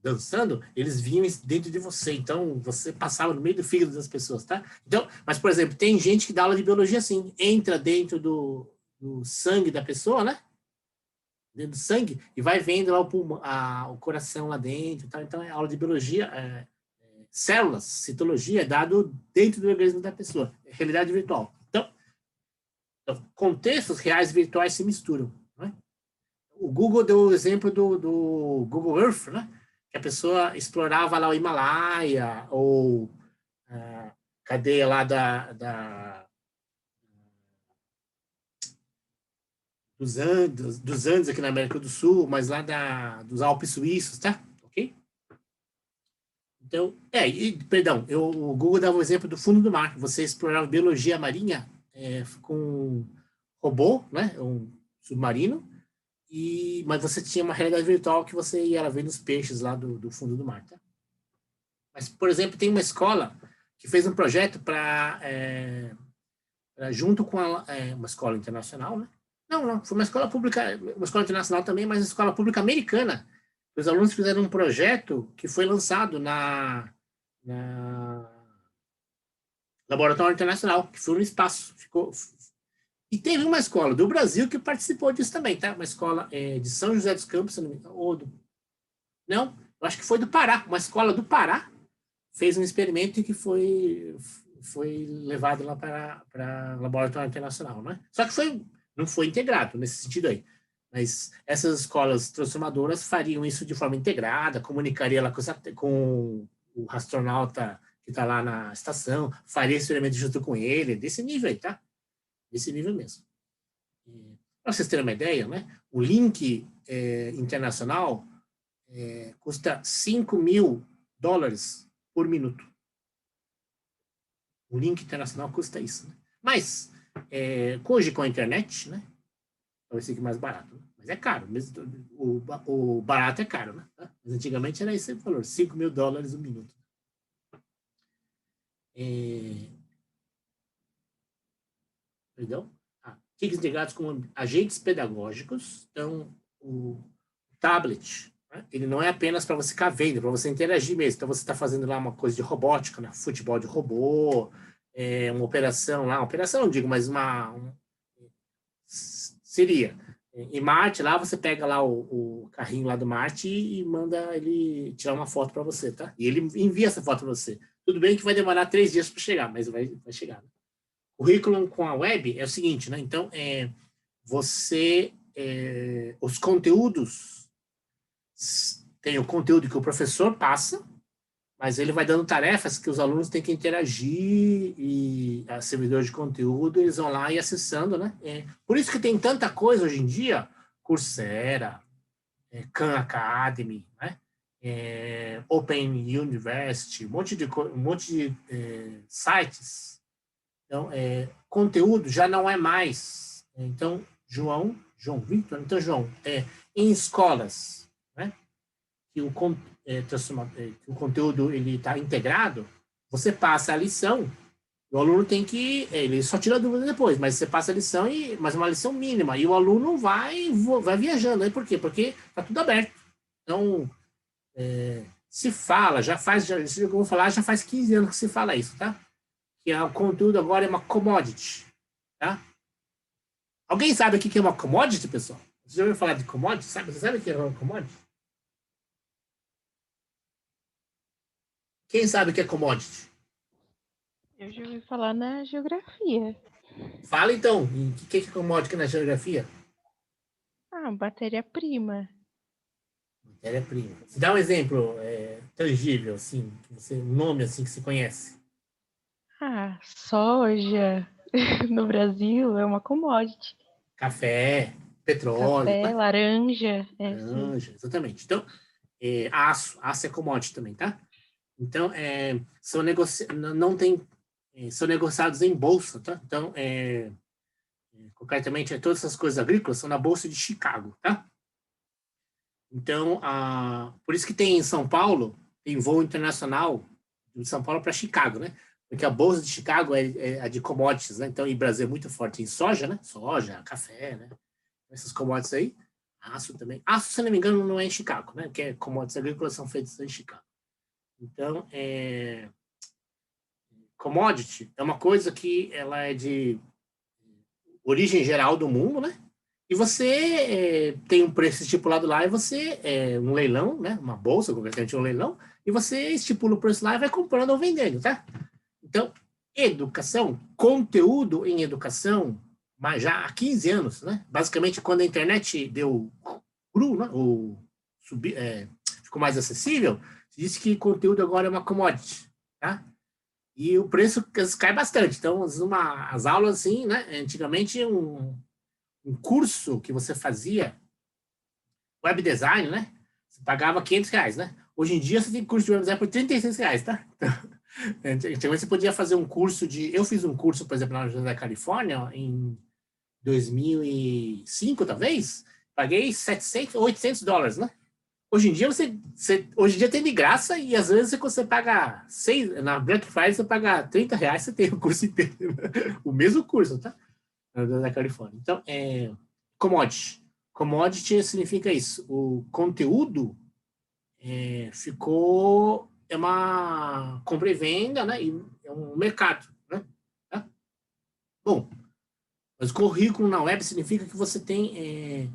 dançando, eles vinham dentro de você. Então, você passava no meio do fígado das pessoas, tá? Então, mas, por exemplo, tem gente que dá aula de biologia assim, entra dentro do sangue da pessoa, né? Dentro do sangue, e vai vendo lá o coração lá dentro. Tá? Então, é aula de biologia, células, citologia, é dado dentro do organismo da pessoa. É realidade virtual. Então, contextos reais e virtuais se misturam. Né? O Google deu o exemplo do Google Earth, né? Que a pessoa explorava lá o Himalaia, ou a cadeia lá dos Andes aqui na América do Sul, mas lá dos Alpes suíços, tá? Ok? Então, perdão, o Google dava o exemplo do fundo do mar. Você explorava biologia marinha com robô, né? Um submarino, mas você tinha uma realidade virtual que você ia ver os peixes lá do fundo do mar, tá? Mas, por exemplo, tem uma escola que fez um projeto para junto com uma escola internacional, né? Não, foi uma escola pública, uma escola internacional também, mas uma escola pública americana. Os alunos fizeram um projeto que foi lançado na Laboratório Internacional, que foi no espaço. E teve uma escola do Brasil que participou disso também, tá? Uma escola de São José dos Campos, não, eu acho que foi do Pará. Uma escola do Pará fez um experimento que foi levado lá para o Laboratório Internacional, né? Só que não foi integrado nesse sentido aí. Mas essas escolas transformadoras fariam isso de forma integrada, comunicaria lá com o astronauta que está lá na estação, faria experimento junto com ele, desse nível aí, tá? Desse nível mesmo. Para vocês terem uma ideia, né? O link internacional custa $5.000 por minuto. O link internacional custa isso, né? Mas, hoje com a internet, né? Talvez fique mais barato. Né? Mas é caro. O barato é caro, né? Mas antigamente era esse o valor, $5.000 um minuto. Perdão? Tickets integrados com agentes pedagógicos. Então, o tablet, né? Ele não é apenas para você ficar vendo, para você interagir mesmo. Então, você está fazendo lá uma coisa de robótica, né? Futebol de robô, uma operação lá. Operação, não digo, mas seria. Em Marte, lá você pega lá o carrinho lá do Marte e manda ele tirar uma foto para você, tá? E ele envia essa foto para você. Tudo bem que vai demorar 3 dias para chegar, mas vai chegar. Né? O currículo com a web é o seguinte, né? Então, os conteúdos, tem o conteúdo que o professor passa, mas ele vai dando tarefas que os alunos têm que interagir e a servidor de conteúdo, eles vão lá e acessando, né? Por isso que tem tanta coisa hoje em dia, Coursera, Khan Academy, né? Open University, um monte de sites. Então, conteúdo já não é mais. Então, João Victor, então, João, em escolas, né? Que o conteúdo ele está integrado, você passa a lição, o aluno tem que, ele só tira a dúvida depois, mas você passa a lição, mas uma lição mínima, e o aluno vai viajando, né? Por quê? Porque está tudo aberto. Então, se fala, já faz 15 anos que se fala isso, tá? Que o conteúdo agora é uma commodity, tá? Alguém sabe o que é uma commodity, pessoal? Você já ouviu falar de commodity? Você sabe o que é uma commodity? Quem sabe o que é commodity? Eu já ouvi falar na geografia. Fala então, o que é commodity na geografia? Matéria-prima. Matéria-prima. Se dá um exemplo tangível, assim, um nome assim que se conhece. Soja. No Brasil é uma commodity. Café, petróleo. Café, tá? laranja. Laranja, exatamente. Então, aço é commodity também, tá? Então, são negociados em bolsa, tá? Então, concretamente, todas essas coisas agrícolas são na Bolsa de Chicago, tá? Então, por isso que tem em São Paulo, tem voo internacional de São Paulo para Chicago, né? Porque a Bolsa de Chicago é a de commodities, né? Então, o Brasil é muito forte em soja, né? Soja, café, né? Essas commodities aí. Aço também. Aço, se não me engano, não é em Chicago, né? Porque commodities agrícolas são feitas em Chicago. Então, commodity é uma coisa que ela é de origem geral do mundo, né? E você tem um preço estipulado lá e você, um leilão, né? Uma bolsa, concretamente um leilão, e você estipula o preço lá e vai comprando ou vendendo, tá? Então, educação, conteúdo em educação, mas já há 15 anos, né? Basicamente, quando a internet deu cru, né? Ficou mais acessível, se disse que conteúdo agora é uma commodity, tá? E o preço cai bastante. Então, as aulas, assim, né? Antigamente, um curso que você fazia, web design, né? Você pagava R$500, né? Hoje em dia, você tem curso de web design por R$36, tá? Antigamente, você podia fazer um curso eu fiz um curso, por exemplo, na Universidade da Califórnia, em 2005, talvez, paguei $700, $800, né? Hoje em dia, hoje em dia tem de graça e às vezes você paga na Black Friday você paga R$30, você tem o curso inteiro. O mesmo curso, tá? Da Califórnia. Então, commodity. Commodity significa isso. O conteúdo é uma compra e venda, né? E é um mercado, né? Tá? Bom, mas currículo na web significa que você tem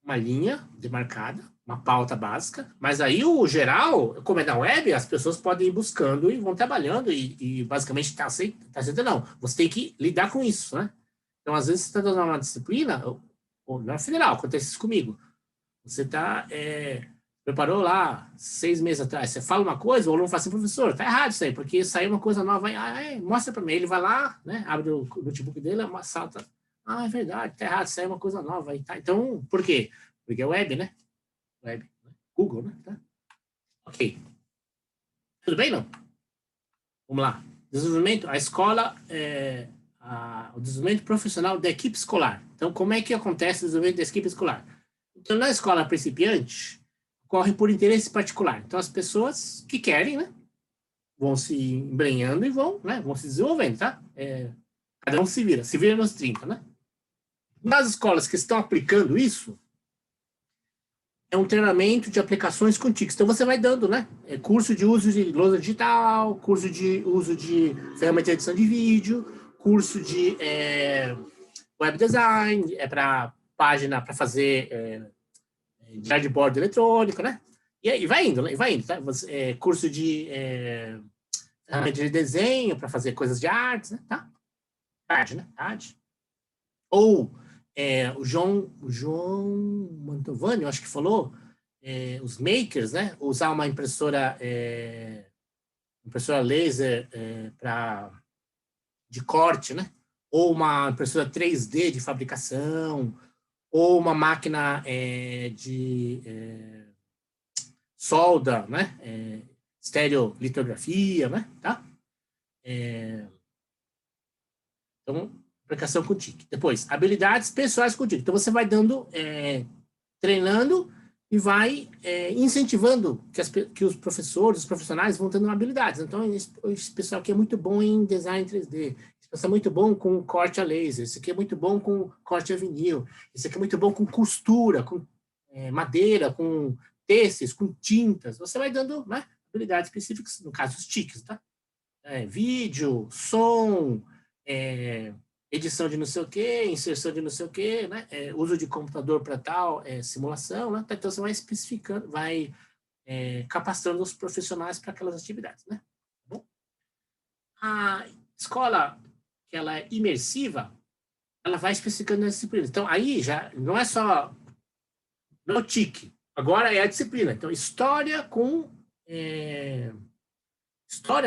uma linha demarcada, uma pauta básica, mas aí o geral, como é na web, as pessoas podem ir buscando e vão trabalhando e basicamente está aceitando, não. Você tem que lidar com isso, né? Então, às vezes, você está dando uma disciplina, ou na federal, acontece isso comigo. Você preparou lá 6 meses atrás, você fala uma coisa, o aluno fala assim, professor, tá errado isso aí, porque saiu uma coisa nova, mostra para mim. Ele vai lá, né, abre o notebook dele, salta, é verdade, tá errado, saiu uma coisa nova. Aí, tá. Então, por quê? Porque é web, né? Web, Google, né? Tá? Ok. Tudo bem, não? Vamos lá. Desenvolvimento, a escola, o desenvolvimento profissional da equipe escolar. Então, como é que acontece o desenvolvimento da equipe escolar? Então, na escola principiante, ocorre por interesse particular. Então, as pessoas que querem, né, vão se embrenhando e vão se desenvolvendo, tá? Cada um se vira nos 30, né? Nas escolas que estão aplicando isso, é um treinamento de aplicações com TICs. Então, você vai dando, né? Curso de uso de lousa digital, curso de uso de ferramenta de edição de vídeo, curso de web design, para página, para fazer dashboard eletrônico, né? E vai indo, né? Tá? Curso de ferramenta de desenho, para fazer coisas de artes, né? Tá? Arte, né? Arte. Ou o João Mantovani, eu acho que falou, os makers, né? Usar uma impressora laser de corte, né? Ou uma impressora 3D de fabricação, ou uma máquina de solda, né? Estereolitografia, né? Tá? Então, aplicação com TIC. Depois, habilidades pessoais com TIC. Então, você vai dando, treinando e vai incentivando que os professores, os profissionais vão tendo habilidades. Então, esse pessoal aqui é muito bom em design 3D. Esse pessoal é muito bom com corte a laser. Esse aqui é muito bom com corte a vinil. Esse aqui é muito bom com costura, com madeira, com têxteis, com tintas. Você vai dando, né, habilidades específicas, no caso, os TICs, tá? Vídeo, som, edição de não sei o quê, inserção de não sei o quê, né? Uso de computador para tal, simulação, né? Então, você vai especificando, vai capacitando os profissionais para aquelas atividades, né? Bom, a escola, que ela é imersiva, ela vai especificando as disciplinas. Então, aí já não é só no TIC, agora é a disciplina. Então, história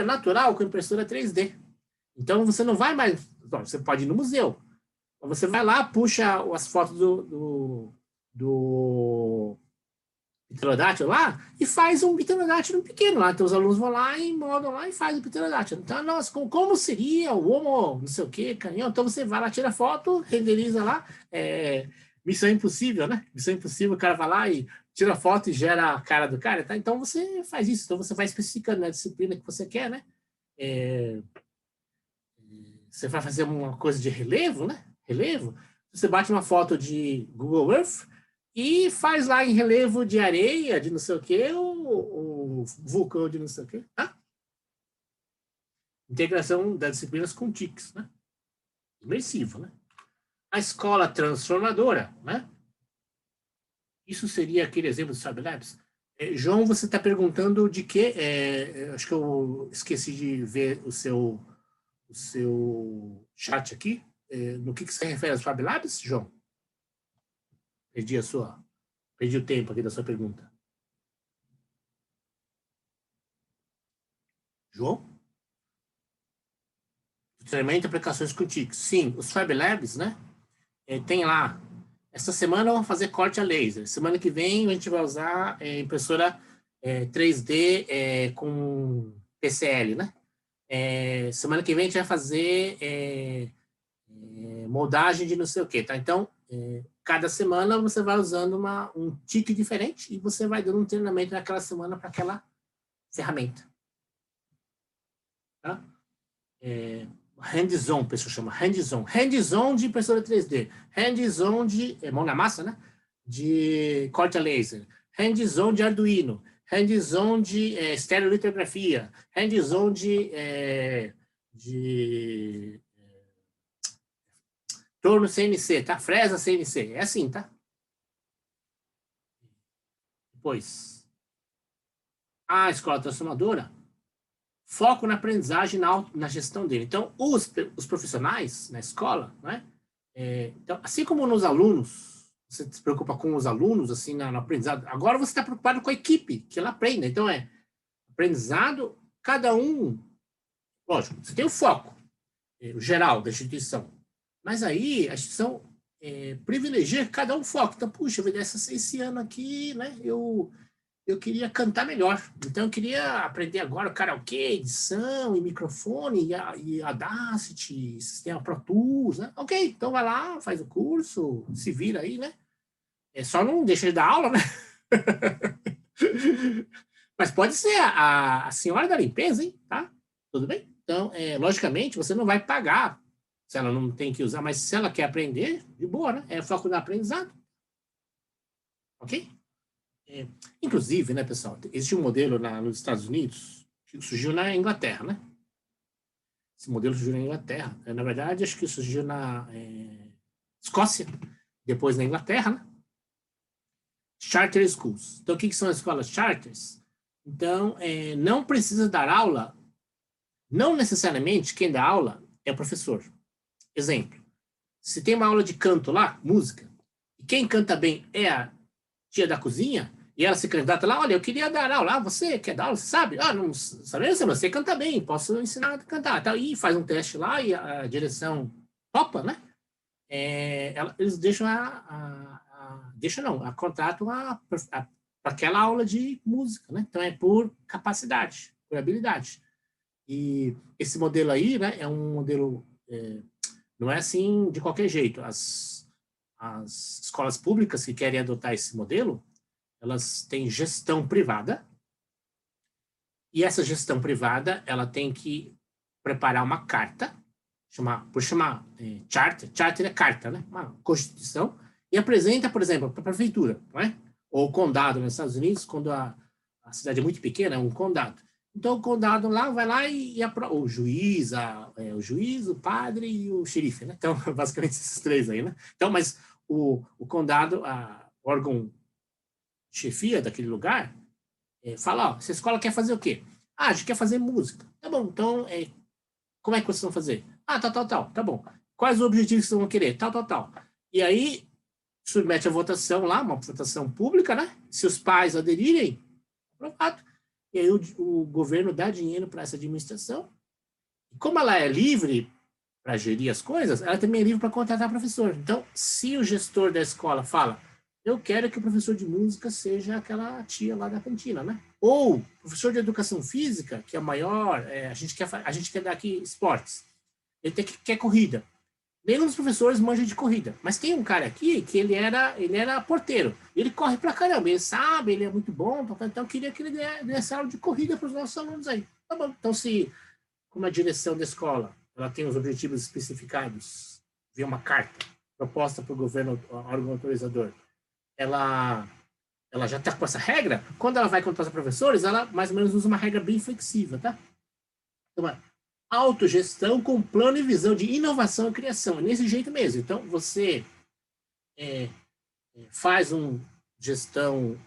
natural com impressora 3D. Então, você não vai mais... Você pode ir no museu. Você vai lá, puxa as fotos do pterodátilo lá e faz um pterodátilo pequeno lá. Então, os alunos vão lá e moldam lá e faz o pterodátilo. Então, nossa, como seria o homo, não sei o quê, canhão? Então, você vai lá, tira foto, renderiza lá. Missão impossível, né? Missão impossível, o cara vai lá e tira foto e gera a cara do cara. Tá? Então, você faz isso. Então, você vai especificando a disciplina que você quer, né? Você vai fazer uma coisa de relevo, né? Relevo. Você bate uma foto de Google Earth e faz lá em relevo de areia, de não sei o quê, o vulcão de não sei o quê. Tá? Integração das disciplinas com TICs, né? Imersivo, né? A escola transformadora, né? Isso seria aquele exemplo do Fab Labs. João, você está perguntando de quê? Acho que eu esqueci de ver o seu chat aqui. No que se refere aos Fab Labs, João? Perdi o tempo aqui da sua pergunta. João? Treinamento e aplicações com TICs. Sim, os Fab Labs, né? Tem lá. Essa semana vamos fazer corte a laser. Semana que vem a gente vai usar impressora 3D com PCL, né? Semana que vem a gente vai fazer moldagem de não sei o quê, tá? Então, cada semana você vai usando um tique diferente e você vai dando um treinamento naquela semana para aquela ferramenta. Tá? Hands-on, o pessoal chama hands-on. Hands-on de impressora 3D. Hands-on de mão na massa, né? De corte a laser. Hands-on de Arduino. Hands-on de estereolitografia. Hands-on de torno CNC, tá? Fresa CNC. É assim, tá? Depois, a escola transformadora, foco na aprendizagem, na gestão dele. Então, os profissionais na escola, né? Então, assim como nos alunos, você se preocupa com os alunos, assim, no aprendizado, agora você está preocupado com a equipe, que ela aprenda. Então, aprendizado, cada um, lógico, você tem o foco, o geral da instituição, mas aí a instituição privilegia que cada um foco. Então, puxa, esse ano aqui, né, eu queria cantar melhor. Então, eu queria aprender agora karaokê, edição, e microfone, e Audacity, sistema Pro Tools, né? Ok, então vai lá, faz o curso, se vira aí, né? Só não deixa de dar aula, né? Mas pode ser a senhora da limpeza, hein? Tá? Tudo bem? Então, logicamente, você não vai pagar se ela não tem que usar, mas se ela quer aprender, de boa, né? É foco no aprendizado. Ok? Inclusive, né, pessoal, existe um modelo nos Estados Unidos que surgiu na Inglaterra, né? Esse modelo surgiu na Inglaterra. Na verdade, acho que surgiu na Escócia, depois na Inglaterra, né? Charter Schools. Então, o que são as escolas charters? Então, não precisa dar aula, não necessariamente quem dá aula é o professor. Exemplo, se tem uma aula de canto lá, música, e quem canta bem é a tia da cozinha, e ela se candidata lá, olha, eu queria dar aula, você quer dar aula, você sabe? Não sabe, você canta bem, posso ensinar a cantar. Tá? E faz um teste lá, e a direção topa, né? Eles deixam contratam para aquela aula de música, né? Então, por capacidade, por habilidade. E esse modelo aí, né, é um modelo, não é assim de qualquer jeito. As escolas públicas que querem adotar esse modelo, elas têm gestão privada, e essa gestão privada, ela tem que preparar uma carta, por chamar charter é carta, né? Uma constituição, e apresenta, por exemplo, para a prefeitura, não é? Ou o condado nos Estados Unidos, quando a cidade é muito pequena, é um condado. Então, o condado lá vai lá e o juiz, o padre e o xerife, né? Então, basicamente, esses três aí, né? Então, mas o condado, o órgão chefia daquele lugar, fala, essa escola quer fazer o quê? A gente quer fazer música. Tá bom, então, como é que vocês vão fazer? Tal, tá bom. Quais os objetivos que vocês vão querer? Tal. E aí, submete a votação lá, uma votação pública, né? Se os pais aderirem, aprovado. E aí o governo dá dinheiro para essa administração. E como ela é livre para gerir as coisas, ela também é livre para contratar professor. Então, se o gestor da escola fala, eu quero que o professor de música seja aquela tia lá da cantina, né? Ou professor de educação física, que é o maior, a gente quer dar aqui esportes. Ele quer corrida. Nenhum dos professores manja de corrida. Mas tem um cara aqui que ele era porteiro. Ele corre pra caramba. Ele sabe, ele é muito bom. Então, eu queria que ele desse aula de corrida para os nossos alunos aí. Tá bom. Então, como a direção da escola ela tem os objetivos especificados via uma carta proposta para o governo, órgão autorizador, ela já está com essa regra, quando ela vai contratar professores, ela mais ou menos usa uma regra bem flexível, tá? Então, autogestão com plano e visão de inovação e criação. É nesse jeito mesmo. Então, você faz uma gestão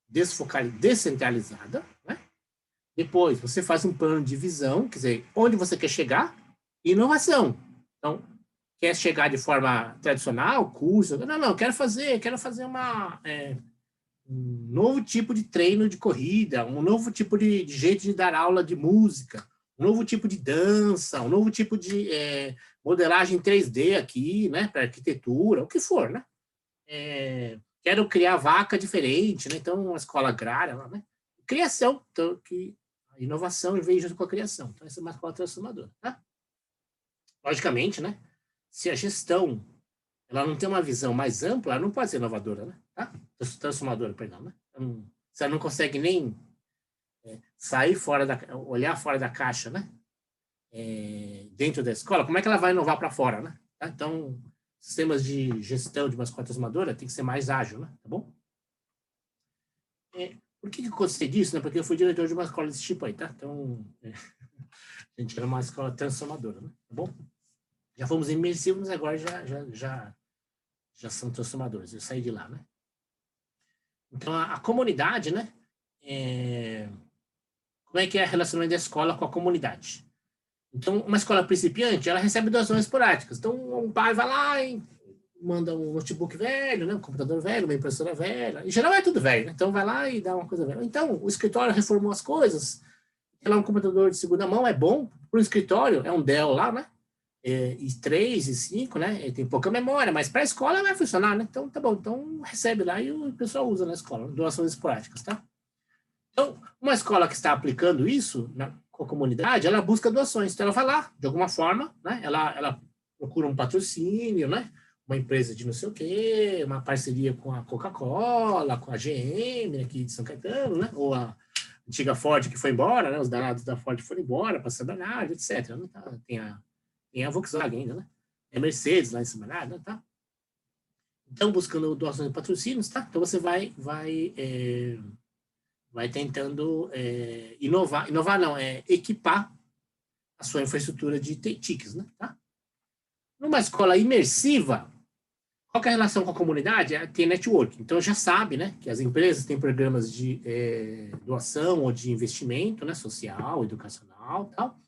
descentralizada, né? Depois, você faz um plano de visão, quer dizer, onde você quer chegar, e inovação. Então, quer chegar de forma tradicional, curso? Não, quero fazer um novo tipo de treino de corrida, um novo tipo de jeito de dar aula de música, um novo tipo de dança, um novo tipo de modelagem 3D aqui, né, para arquitetura, o que for, né? Quero criar vaca diferente, né? Então, uma escola agrária, né? Criação, então, a inovação vem junto com a criação. Então, essa é uma escola transformadora, tá? logicamente, né? Se a gestão ela não tem uma visão mais ampla, ela não pode ser inovadora, né? Tá? Transformadora, perdão, né? Se ela não consegue nem sair fora olhar fora da caixa, né? Dentro da escola, como é que ela vai inovar para fora, né? Tá? Então, sistemas de gestão de uma escola transformadora tem que ser mais ágil, né? Tá bom? Por que eu gostei disso, né? Porque eu fui diretor de uma escola desse tipo aí, tá? Então, a gente era uma escola transformadora, né? Tá bom? Já fomos imersivos, agora já são transformadores. Eu saí de lá, né? Então, a comunidade, né? Como é que é o relacionamento da escola com a comunidade? Então, uma escola principiante, ela recebe doações esporádicas. Então, um pai vai lá e manda um notebook velho, né? Um computador velho, uma impressora velha. Em geral é tudo velho, né? Então, vai lá e dá uma coisa velha. Então, o escritório reformou as coisas. Ela é um computador de segunda mão, é bom. Para o escritório, é um Dell lá, né? i3 e 5, né? Tem pouca memória, mas para a escola vai funcionar, né? Então, tá bom. Então, recebe lá e o pessoal usa na escola. Doações esporádicas, tá? Então, uma escola que está aplicando isso com a comunidade, ela busca doações. Então, ela vai lá, de alguma forma, né? Ela procura um patrocínio, né? Uma empresa de não sei o quê, uma parceria com a Coca-Cola, com a GM aqui de São Caetano, né? Ou a antiga Ford que foi embora, né? Os danados da Ford foram embora para São Bernardo, etc. Né? Tem a Volkswagen ainda, né? É Mercedes lá em São Bernardo, tá? Então, buscando doações de patrocínios, tá? Então, você vai tentando inovar não, equipar a sua infraestrutura de TICs, né? Tá? Numa escola imersiva, qual que é a relação com a comunidade? Tem network. Então, já sabe, né, que as empresas têm programas de doação ou de investimento, né, social, educacional, tal,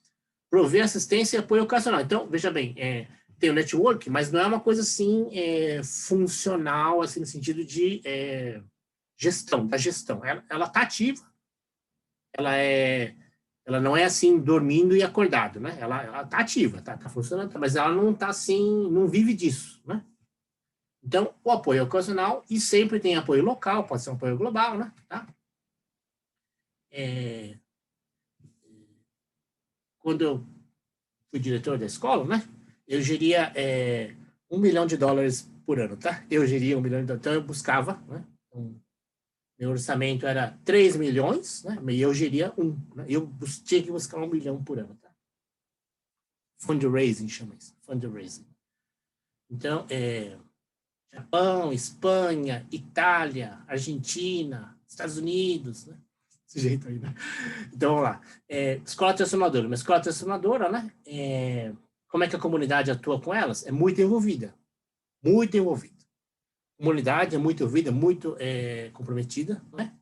prover assistência e apoio educacional. Então, veja bem, tem o network, mas não é uma coisa assim funcional, assim, no sentido de da gestão. Ela está ativa, ela não é assim dormindo e acordado, né? Ela está ativa, tá funcionando, mas ela não está assim, não vive disso, né? Então, o apoio ocasional, e sempre tem apoio local, pode ser um apoio global, né? Tá? Quando eu fui diretor da escola, né? Eu geria $1 milhão por ano, tá? Eu geria $1 milhão, então eu buscava, né? Meu orçamento era 3 milhões, né? E eu geria né? Eu tinha que buscar 1 milhão por ano, tá? Fundraising chama isso, fundraising. Então, Japão, Espanha, Itália, Argentina, Estados Unidos, né? Desse jeito aí, né? Então, vamos lá. Escola transformadora. Uma escola transformadora, né? Como é que a comunidade atua com elas? É muito envolvida. Muito envolvida. A comunidade é muito envolvida, muito comprometida, né?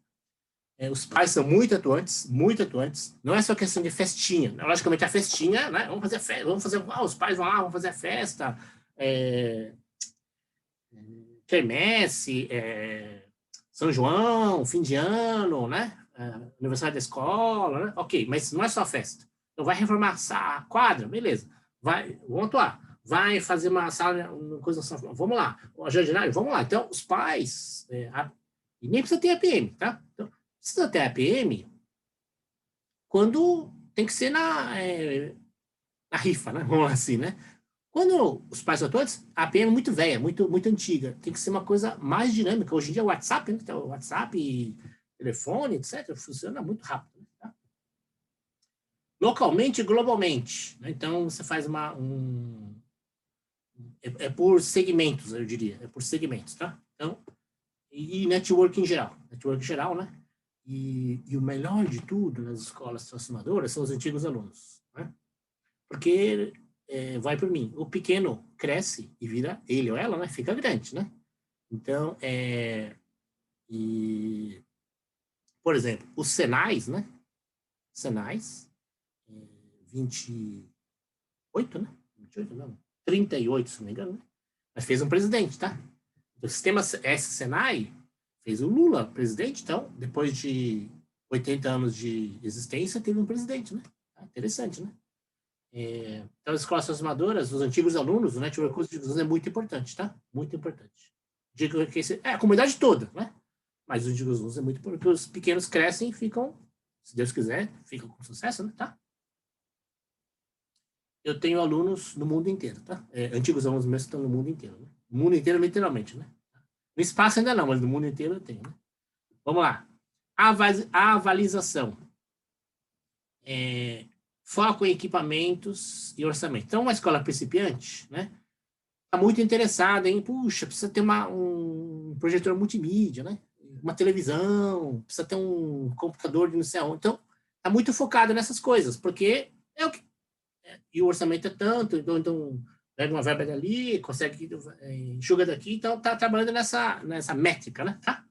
Os pais são muito atuantes, muito atuantes. Não é só questão de festinha. Logicamente, a festinha, né? Vamos fazer, os pais vão lá, vamos fazer a festa, quermesse, São João, fim de ano, né? Aniversário da escola, né? Ok, mas não é só festa. Então, vai reformar a quadra, beleza. Vamos atuar. Vai fazer uma sala, uma coisa assim, vamos lá. O jardinário, vamos lá. Então, os pais, e nem precisa ter APM, tá? Então, precisa ter APM quando tem que ser na rifa, né? Vamos lá assim, né? Quando os pais são atuantes, a APM é muito velha, muito, muito antiga. Tem que ser uma coisa mais dinâmica. Hoje em dia, o WhatsApp, né? Então, WhatsApp, telefone, etc., funciona muito rápido. Tá? Localmente e globalmente. Né? Então, você faz é por segmentos, eu diria. É por segmentos, tá? Então, e network em geral. Network em geral, né? E o melhor de tudo nas escolas transformadoras são os antigos alunos. Né? Porque vai por mim. O pequeno cresce e vira ele ou ela, né? Fica grande, né? Então, por exemplo, os Senais, né? Senais, 28, né? 28, não. 38, se não me engano, né? Mas fez um presidente, tá? O sistema Senai fez o Lula presidente, então, depois de 80 anos de existência, teve um presidente, né? Interessante, né? Então, as escolas transformadoras, os antigos alunos, o network dos antigos alunos é muito importante, tá? Muito importante. Digo que a comunidade toda, né? Mas os antigos alunos é muito importante, porque os pequenos crescem e ficam, se Deus quiser, ficam com sucesso, né? Tá? eu tenho alunos no mundo inteiro, tá? Antigos alunos meus que estão no mundo inteiro, né? No mundo inteiro, literalmente, né? No espaço ainda não, mas no mundo inteiro eu tenho, né? Vamos lá. A avalização. Foco em equipamentos e orçamento. Então, uma escola principiante, né? Está muito interessada em, puxa, precisa ter um projetor multimídia, né? Uma televisão, precisa ter um computador de não sei aonde. Então, está muito focado nessas coisas, porque é o que... E o orçamento é tanto, então pega uma verba dali, consegue, enxuga daqui, então está trabalhando nessa métrica, né? Tá?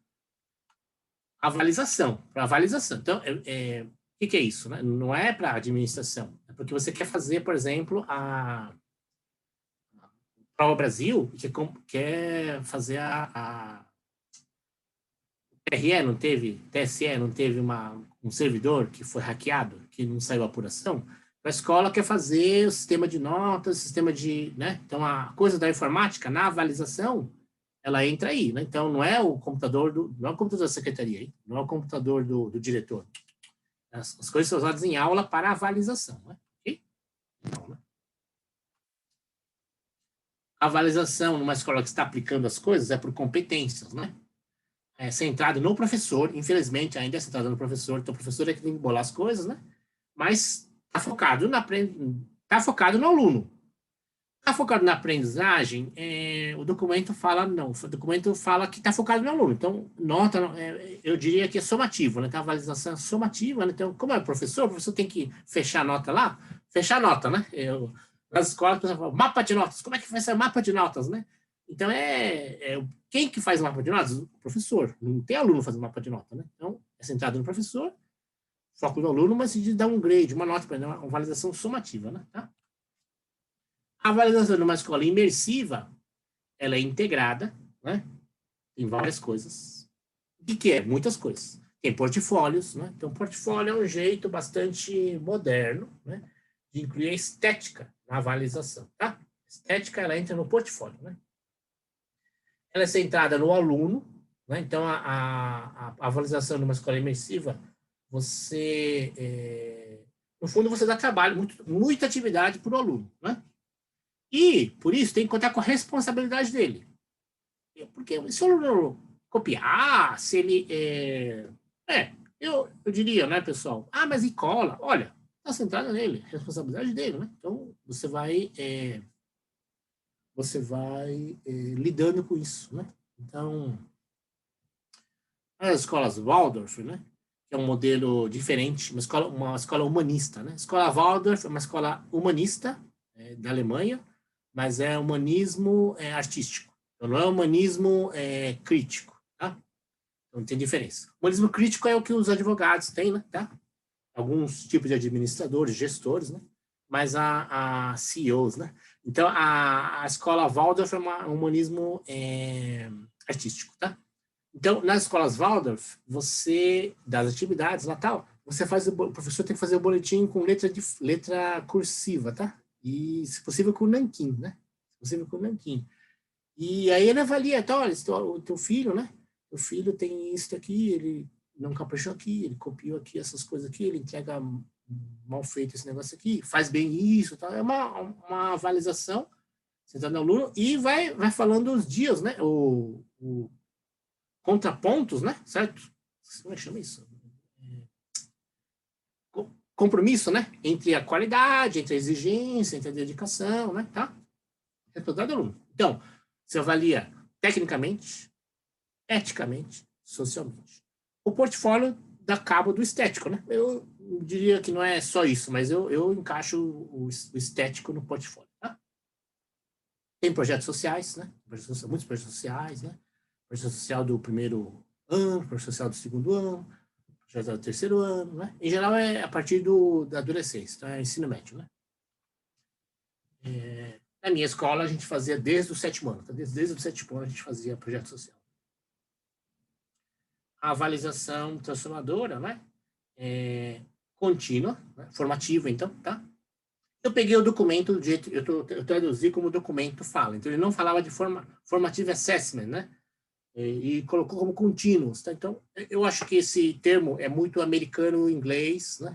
Avalização, para avalização. Então, o que é isso? Né? Não é para administração, é porque você quer fazer, por exemplo, a Prova Brasil, quer fazer a TRE, não teve, TSE, não teve um servidor que foi hackeado, que não saiu a apuração. A escola quer fazer o sistema de notas, sistema de, né? Então, a coisa da informática, na avalização, ela entra aí, né? Então, não é o computador não é o computador da secretaria, hein? Não é o computador do diretor. As coisas são usadas em aula para avalização, né? Okay? Então, né? A avalização numa escola que está aplicando as coisas é por competências, né? É centrado no professor, infelizmente ainda é centrado no professor, então o professor é que tem que bolar as coisas, né? Mas está focado no aluno. Está focado na aprendizagem, o documento fala não. O documento fala que está focado no aluno. Então, nota, eu diria que é somativo, né? Então, a avalização é somativa, né? Então, como é o professor tem que fechar a nota lá, fechar a nota, né? Nas escolas, o pessoal fala, mapa de notas, como é que vai ser mapa de notas, né? Então, quem que faz o mapa de notas? O professor. Não tem aluno fazendo mapa de nota, né? Então, é centrado no professor, foco no aluno, mas se dá um grade, uma nota, uma avalização somativa, né? Tá? A avaliação numa escola imersiva, ela é integrada, né? Tem várias coisas. O que é? Muitas coisas. Tem portfólios, né? Então, portfólio é um jeito bastante moderno, né? De incluir a estética na avaliação, tá? A estética, ela entra no portfólio, né? Ela é centrada no aluno, né? Então, a avaliação numa escola imersiva, no fundo, você dá trabalho, muita atividade para o aluno, né? E, por isso, tem que contar com a responsabilidade dele. Porque se o aluno copiar, se ele... eu diria, né, pessoal? Mas e cola? Olha, está centrado nele, responsabilidade dele, né? Então, você vai lidando com isso, né? Então, as escolas Waldorf, né? Que é um modelo diferente, uma escola humanista, né? A escola Waldorf é uma escola humanista da Alemanha, mas é humanismo artístico. Então, não é humanismo crítico, tá? Então, tem diferença. O humanismo crítico é o que os advogados têm, né? Tá? Alguns tipos de administradores, gestores, né? Mas a CEOs, né? Então, a escola Waldorf é um humanismo artístico, tá? Então, nas escolas Waldorf, das atividades lá tal, o professor tem que fazer o boletim com letra cursiva, tá? E, se possível, com nanquim, né? Se possível, com nanquim. E aí ele avalia, então, olha, o teu filho, né? O filho tem isso aqui, ele não caprichou aqui, ele copiou aqui essas coisas aqui, ele entrega mal feito esse negócio aqui, faz bem isso, tá? É uma avaliação, sentando no aluno, e vai falando os dias, né? O contrapontos, né? Certo? Como é que chama isso? Compromisso, né? Entre a qualidade, entre a exigência, entre a dedicação, né? Tá? Responsabilidade do aluno. Então, você avalia tecnicamente, eticamente, socialmente. O portfólio dá cabo do estético, né? Eu diria que não é só isso, mas eu encaixo o estético no portfólio, tá? Tem projetos sociais, né? Muitos projetos sociais, né? Projeto social do primeiro ano, projeto social do segundo ano, projeto do terceiro ano, né? Em geral, é a partir da adolescência, então é ensino médio, né? Na minha escola, a gente fazia desde o sétimo ano, tá? Desde o sétimo ano a gente fazia projeto social. A avaliação transformadora, né? Contínua, né? Formativa, então, tá? Eu peguei o documento do jeito, eu traduzi como o documento fala. Então, ele não falava de formative assessment, né? E colocou como contínuos, tá? Então, eu acho que esse termo é muito americano-inglês, né?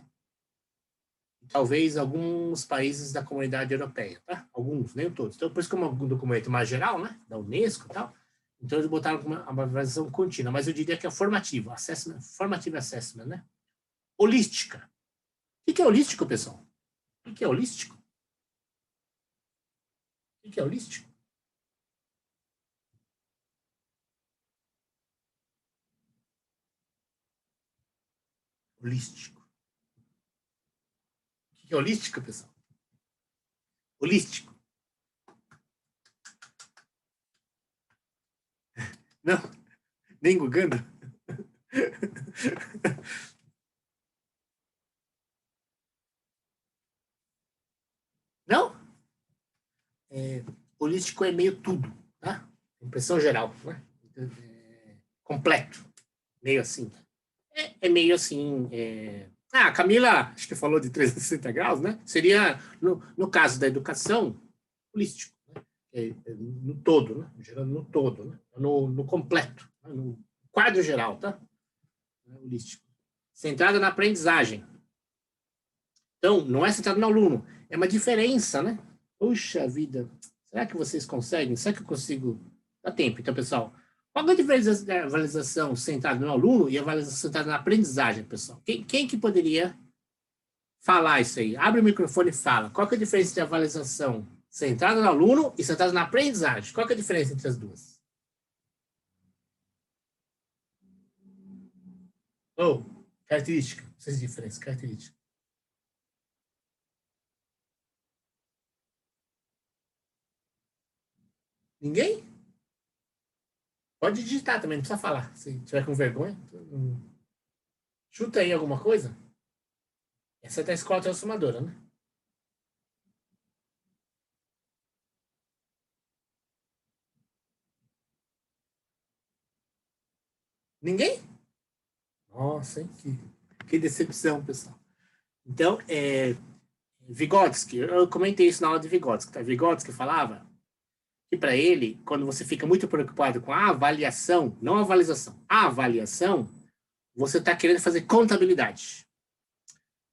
talvez alguns países da comunidade europeia, tá? Alguns, nem todos. Então, por isso que é um documento mais geral, né? Da Unesco e tal. Então, eles botaram uma avaliação contínua, mas eu diria que é formativa, assessment, formative assessment, né? Holística. O que é holístico, pessoal? O que é holístico? O que é holístico? Holístico. O que é holístico, pessoal? Holístico. Não, nem googando. Não? Holístico é meio tudo, tá? Impressão geral, né? Completo. Meio assim. É meio assim. A Camila, acho que falou de 360 graus, né? Seria, no caso da educação, holístico. Né? No todo, né? Gerando no todo, né? No completo, né? No quadro geral, tá? Holístico. Centrado na aprendizagem. Então, não é centrado no aluno. É uma diferença, né? Puxa vida. Será que vocês conseguem? Será que eu consigo? Dá tempo. Então, pessoal, qual é a diferença da avaliação centrada no aluno e a avaliação centrada na aprendizagem, pessoal? Quem que poderia falar isso aí? Abre o microfone e fala. Qual é a diferença de avaliação centrada no aluno e centrada na aprendizagem? Qual é a diferença entre as duas? Característica. Não sei se é diferença. Característica. Ninguém? Pode digitar também, não precisa falar. Se tiver com vergonha. Chuta aí alguma coisa. Essa é da escola transformadora, né? Ninguém? Nossa, hein? Que decepção, pessoal. Então, Vygotsky, eu comentei isso na aula de Vygotsky, tá? Vygotsky falava que para ele, quando você fica muito preocupado com a avaliação, não a avaliação, a avaliação, você está querendo fazer contabilidade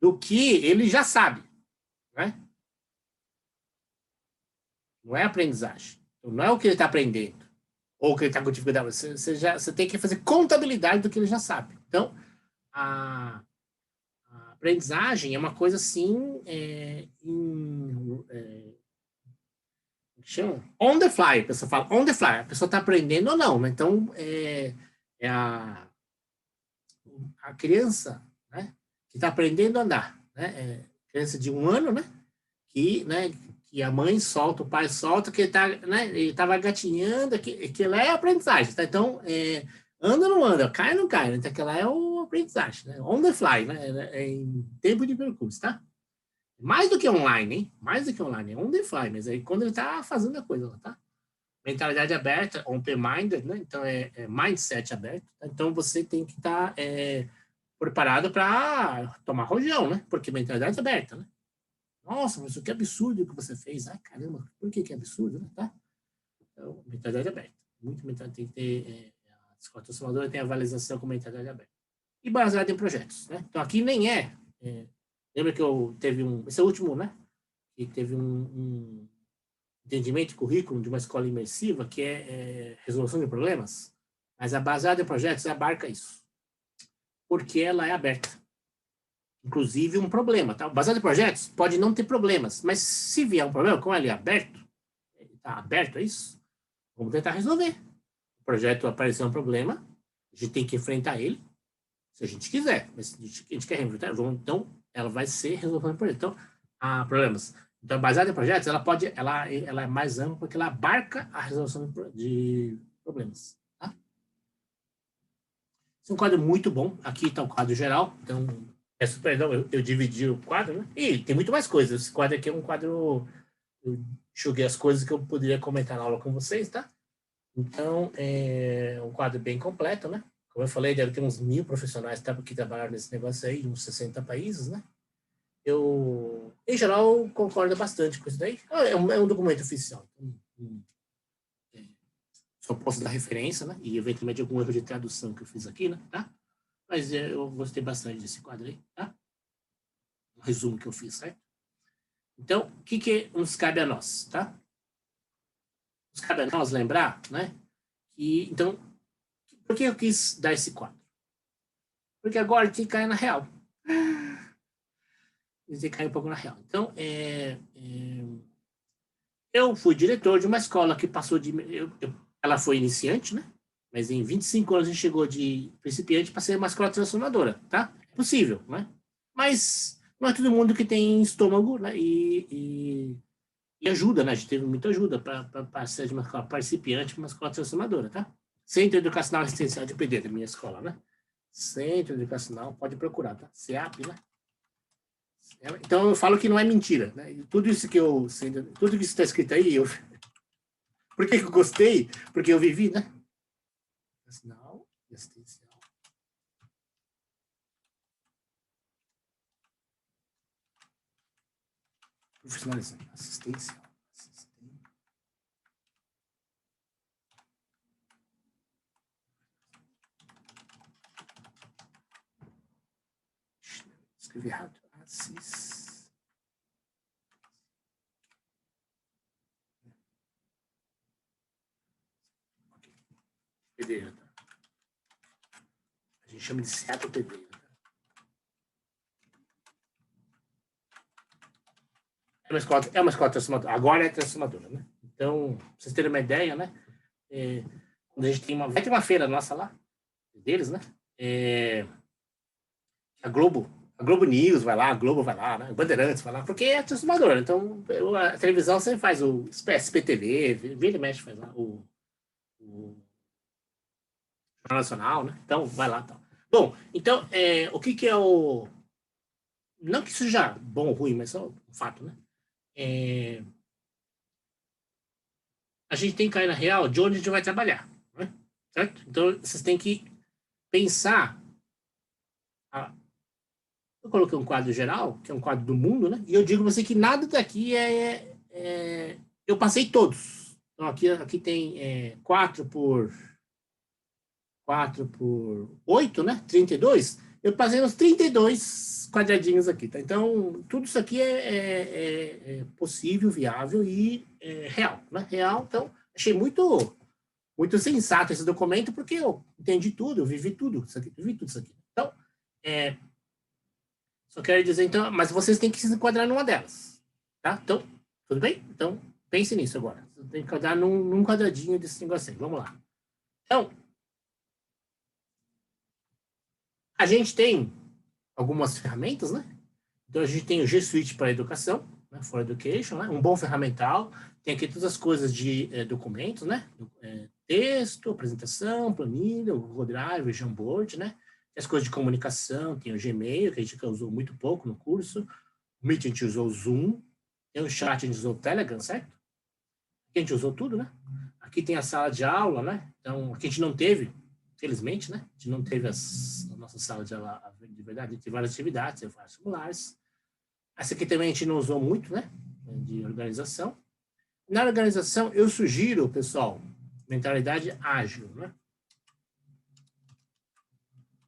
do que ele já sabe, né? Não é aprendizagem. Não é o que ele está aprendendo ou o que ele está com dificuldade. Você tem que fazer contabilidade do que ele já sabe. Então, a aprendizagem é uma coisa assim, chama on the fly, a pessoa fala on the fly, a pessoa está aprendendo ou não, né? Então, a criança, né, que está aprendendo a andar, né? Criança de 1 ano, né? Que a mãe solta, o pai solta, que ele tá, né? Ele estava gatinhando, que lá é aprendizagem, tá? Então, anda ou não anda, cai ou não cai, né? Então, aquela é o aprendizagem, né? On the fly, né? Em tempo de percurso, tá? Mais do que online, hein? Mais do que online, é on the fly, mas aí quando ele está fazendo a coisa, tá? Mentalidade aberta, open-minded, né? Então, mindset aberto. Tá? Então, você tem que estar preparado para tomar rojão, né? Porque mentalidade aberta, né? Nossa, mas que absurdo que você fez. Ai, caramba, por que é absurdo, né? Tá? Então, mentalidade aberta. Muito mentalidade, tem que ter... a escola transformadora tem a avaliação com mentalidade aberta. E baseada em projetos, né? Então, aqui nem lembra que eu teve esse é o último, né? Que teve um entendimento de currículo de uma escola imersiva, que é resolução de problemas, mas a baseada em projetos abarca isso, porque ela é aberta. Inclusive um problema, tá? Baseado em projetos pode não ter problemas, mas se vier um problema, como ele é aberto, está aberto a isso, vamos tentar resolver. O projeto apareceu um problema, a gente tem que enfrentar ele, se a gente quiser, mas se a gente quer enfrentar, então ela vai ser resolvendo o projeto. Então, há problemas. Então, baseada em projetos, ela é mais ampla porque ela abarca a resolução de problemas. Tá? Esse é um quadro muito bom. Aqui está o quadro geral. Então, perdão, eu dividi o quadro, né? E tem muito mais coisas. Esse quadro aqui é um quadro... Eu joguei as coisas que eu poderia comentar na aula com vocês, tá? Então, é um quadro bem completo, né? Como eu falei, deve ter uns 1.000 profissionais que trabalharam nesse negócio aí, uns 60 países, né? Eu, em geral, concordo bastante com isso daí. É um documento oficial. Só posso dar referência, né? E, eventualmente, algum erro de tradução que eu fiz aqui, né? Tá? Mas eu gostei bastante desse quadro aí, tá? resumo que eu fiz, certo? Então, o que nos cabe a nós, tá? Nos cabe a nós lembrar, né? Então, por que eu quis dar esse quadro? Porque agora tem que cair na real. Tem que cair um pouco na real. Então, eu fui diretor de uma escola que passou de... ela foi iniciante, né? Mas em 25 anos a gente chegou de principiante para ser uma escola transformadora, tá? É possível, né? Mas não é todo mundo que tem estômago, né? E ajuda, né? A gente teve muita ajuda para ser de uma escola participante, uma escola transformadora, tá? Centro Educacional Assistencial de PD, da minha escola, né? Centro Educacional, pode procurar, tá? CEAP, né? Então eu falo que não é mentira, né? Tudo isso que tudo que está escrito aí, por que eu gostei? Porque eu vivi, né? Educacional e assistencial. Profissionalizante, assistencial. Escrevi errado. Assis. Pedreira, tá? A gente chama de CEAP pedreira. Tá? É uma escola transformadora. Agora é transformadora, né? Então, pra vocês terem uma ideia, né? Quando a gente tem vai ter uma feira nossa lá, deles, né? A Globo News vai lá, a Globo vai lá, né? Bandeirantes vai lá, porque é transformadora. Então, a televisão sempre faz o SPTV, vira e mexe, faz lá o Jornal Nacional, né? Então, vai lá. Então. Bom, então, o que é o... Não que isso seja bom ou ruim, mas só um fato, né? A gente tem que cair na real de onde a gente vai trabalhar, né? Certo? Então, vocês têm que pensar... Eu coloquei um quadro geral, que é um quadro do mundo, né? E eu digo para você que nada daqui eu passei todos. Então, aqui tem 4 por 8, né? 32. Eu passei uns 32 quadradinhos aqui, tá? Então, tudo isso aqui é possível, viável e real, né? Real, então, achei muito sensato esse documento, porque eu entendi tudo, eu vivi tudo isso aqui. Então, só quero dizer, então, mas vocês têm que se enquadrar numa delas, tá? Então, tudo bem? Então, pense nisso agora. Você tem que enquadrar num quadradinho desse negócio aí. Vamos lá. Então, a gente tem algumas ferramentas, né? Então, a gente tem o G Suite para educação, né? For Education, né? Um bom ferramental. Tem aqui todas as coisas de documentos, né? Texto, apresentação, planilha, o Google Drive, o Jamboard, né? Tem as coisas de comunicação, tem o Gmail, que a gente usou muito pouco no curso. O Meet a gente usou o Zoom. Tem o chat, a gente usou o Telegram, certo? Aqui a gente usou tudo, né? Aqui tem a sala de aula, né? Então, aqui a gente não teve, felizmente, né? A gente não teve a nossa sala de aula de verdade. A gente teve várias atividades, teve vários simulares. Essa aqui também a gente não usou muito, né? De organização. Na organização, eu sugiro, pessoal, mentalidade ágil, né?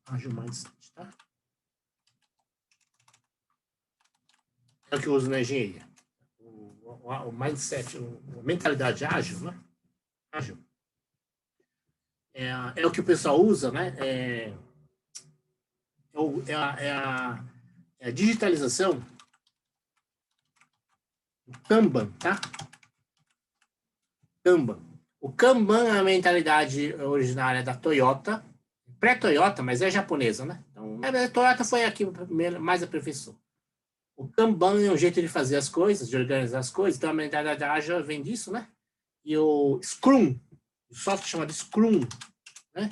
Ágil Mindset, tá? É o que eu uso na engenharia. O mindset, a mentalidade ágil, né? Ágil. É o que o pessoal usa, né? É a digitalização. O Kanban, tá? Kanban. O Kanban é a mentalidade originária da Toyota, pré-Toyota, mas é japonesa, né? Então, a Toyota foi aqui mais aperfeiçoou. O Kanban é um jeito de fazer as coisas, de organizar as coisas, então a mentalidade ágil vem disso, né? E o Scrum, o software chamado Scrum, né?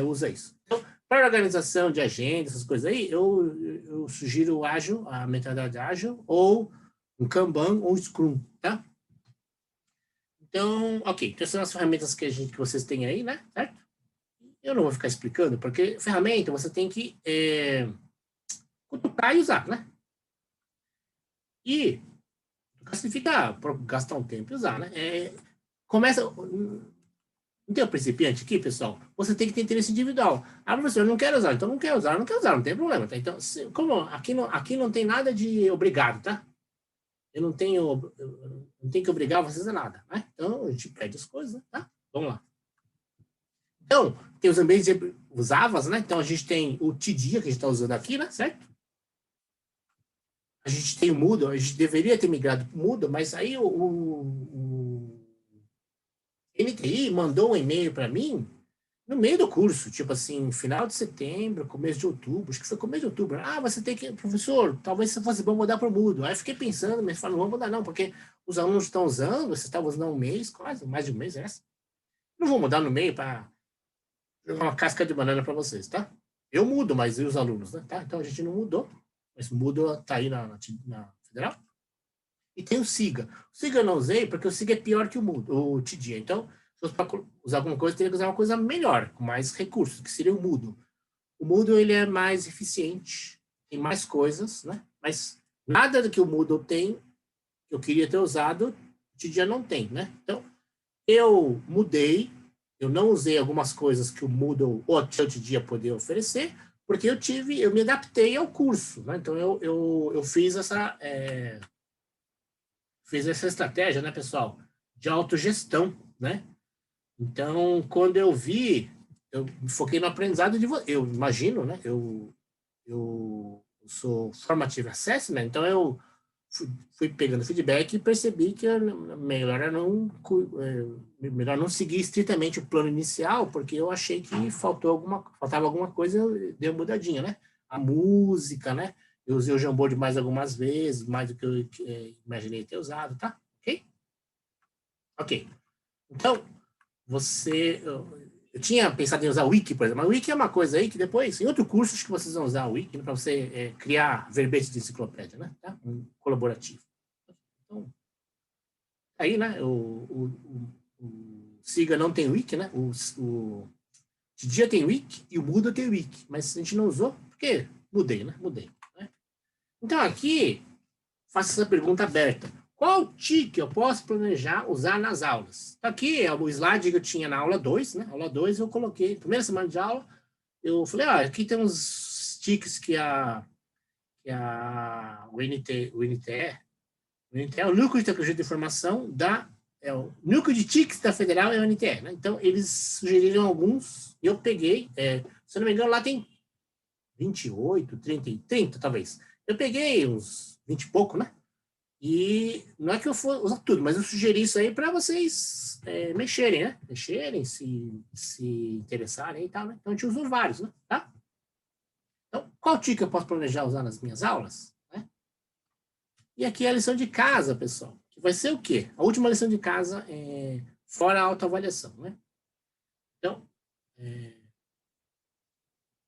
Usa isso. Então, para organização de agenda, essas coisas aí, eu sugiro o ágil, a mentalidade ágil, ou um Kanban ou um Scrum, tá? Então, ok. Então, são as ferramentas que vocês têm aí, né? Certo? Eu não vou ficar explicando, porque ferramenta você tem que cutucar e usar, né? E significa gastar um tempo e usar, né? Não tem o principiante aqui, pessoal? Você tem que ter interesse individual. Ah, professor, eu não quero usar. Então não quer usar, não tem problema. Tá? Então, como aqui não tem nada de obrigado, tá? Eu não tenho que obrigar vocês a nada, né? Então, a gente pede as coisas, né? Tá? Vamos lá. Então, tem os ambientes, os AVAs, né? Então, a gente tem o TDIA, que a gente está usando aqui, né? Certo? A gente tem o Moodle, a gente deveria ter migrado para o Moodle, mas aí o NTI mandou um e-mail para mim no meio do curso, tipo assim, final de setembro, começo de outubro, acho que foi começo de outubro. Ah, você tem que, professor, talvez fosse bom mudar para o Moodle. Aí eu fiquei pensando, mas falei, não vou mudar não, porque os alunos estão usando, você estava usando há um mês, quase, mais de um mês, essa. Não vou mudar no meio para jogar uma casca de banana para vocês, tá? Eu mudo, mas e os alunos, né? Tá? Então a gente não mudou, mas o Moodle tá aí na Federal. E tem o SIGA. O SIGA eu não usei porque o SIGA é pior que o Moodle, o TDIA. Então, se fosse para usar alguma coisa, teria que usar uma coisa melhor, com mais recursos, que seria o Moodle. O Moodle ele é mais eficiente, tem mais coisas, né? Mas nada do que o Moodle tem, que eu queria ter usado, o TDIA não tem, né? Então, eu mudei, eu não usei algumas coisas que o Moodle ou o TDIA poderia oferecer, porque eu me adaptei ao curso, né? Então, eu fiz essa estratégia, né, pessoal, de autogestão, né? Então, quando eu vi, eu me foquei no aprendizado eu imagino, né? Eu sou formative assessment, então eu fui pegando feedback e percebi que melhor não seguir estritamente o plano inicial, porque eu achei que faltava alguma coisa, eu dei uma mudadinha, né? A música, né? Eu usei o Jamboard mais algumas vezes, mais do que eu imaginei ter usado, tá? Ok? Ok. Então, eu tinha pensado em usar o Wiki, por exemplo, mas o Wiki é uma coisa aí que depois, em outro curso, acho que vocês vão usar o Wiki para você criar verbetes de enciclopédia, né? Tá? Um colaborativo. Então, aí, né? O SIGA não tem Wiki, né? O TDIA tem Wiki e o Moodle tem Wiki, mas a gente não usou, porque mudei, né? Né? Então, aqui, faço essa pergunta aberta. Qual TIC eu posso planejar usar nas aulas? Aqui é o slide que eu tinha na aula 2, né? Aula 2 eu coloquei, primeira semana de aula, eu falei, aqui tem uns TICs que o NTE, é o Núcleo de Tecnologia de Informação o Núcleo de TICs da Federal é o NTE, né? Então, eles sugeriram alguns, e eu peguei, se eu não me engano, lá tem 28, 30 talvez. Eu peguei uns 20 e pouco, né? E não é que eu for usar tudo, mas eu sugeri isso aí para vocês mexerem, né? Mexerem, se interessarem e tal, né? Então, a gente usou vários, né? Tá? Então, qual TIC eu posso planejar usar nas minhas aulas? Né? E aqui é a lição de casa, pessoal. Que vai ser o quê? A última lição de casa é fora a autoavaliação, né? Então,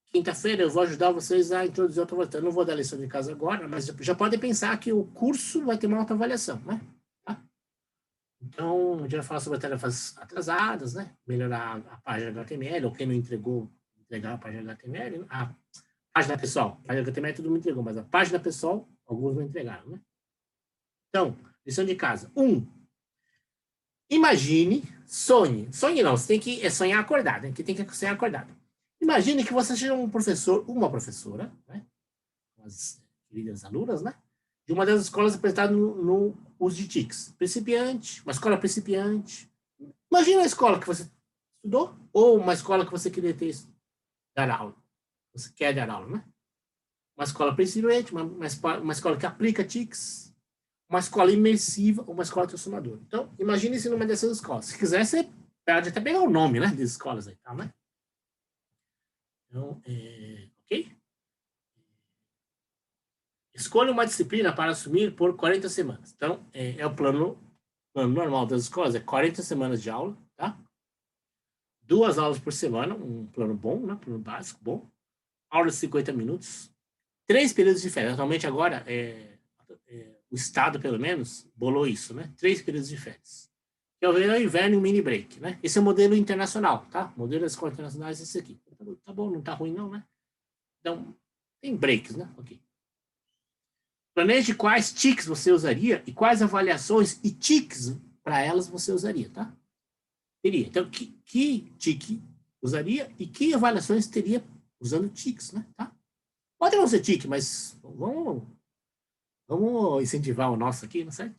quinta-feira eu vou ajudar vocês a introduzir a autoavaliação. Eu não vou dar lição de casa agora, mas já podem pensar que o curso vai ter uma autoavaliação, né? Tá? Então, a gente vai falar sobre tarefas atrasadas, né? Melhorar a página HTML, ou quem não entregou, entregar a página HTML. Né? A página pessoal. A página HTML todo mundo entregou, mas a página pessoal, alguns não entregaram, né? Então, lição de casa. 1. Imagine, sonhe. Sonhe não, você tem que sonhar acordado, né? Que tem que sonhar acordado. Imagine que você seja um professor, uma professora, né? As queridas alunas, né? De uma das escolas apresentadas no uso de TICs. Principiante, uma escola principiante. Imagina a escola que você estudou ou uma escola que você queria dar aula. Você quer dar aula, né? Uma escola principiante, uma escola que aplica TICs, uma escola imersiva ou uma escola transformadora. Então, imagine-se numa dessas escolas. Se quiser, você pode até pegar o nome, né? Das escolas aí, tá, né? Então, ok? Escolha uma disciplina para assumir por 40 semanas. Então, é o plano normal das escolas, é 40 semanas de aula, tá? 2 aulas por semana, um plano bom, né? Plano básico, bom. Aula de 50 minutos. 3 períodos de férias. Atualmente, agora, o Estado, pelo menos, bolou isso, né? 3 períodos de férias. Que é o verão, inverno e o mini break, né? Esse é o modelo internacional, tá? O modelo das escolas internacionais é esse aqui. Tá bom, não tá ruim não, né? Então, tem breaks, né? Ok. Planeje quais TICs você usaria e quais avaliações e TICs para elas você usaria, tá? Teria. Então, que TIC usaria e que avaliações teria usando TICs, né? Tá? Pode não ser TIC, mas vamos incentivar o nosso aqui, não certo?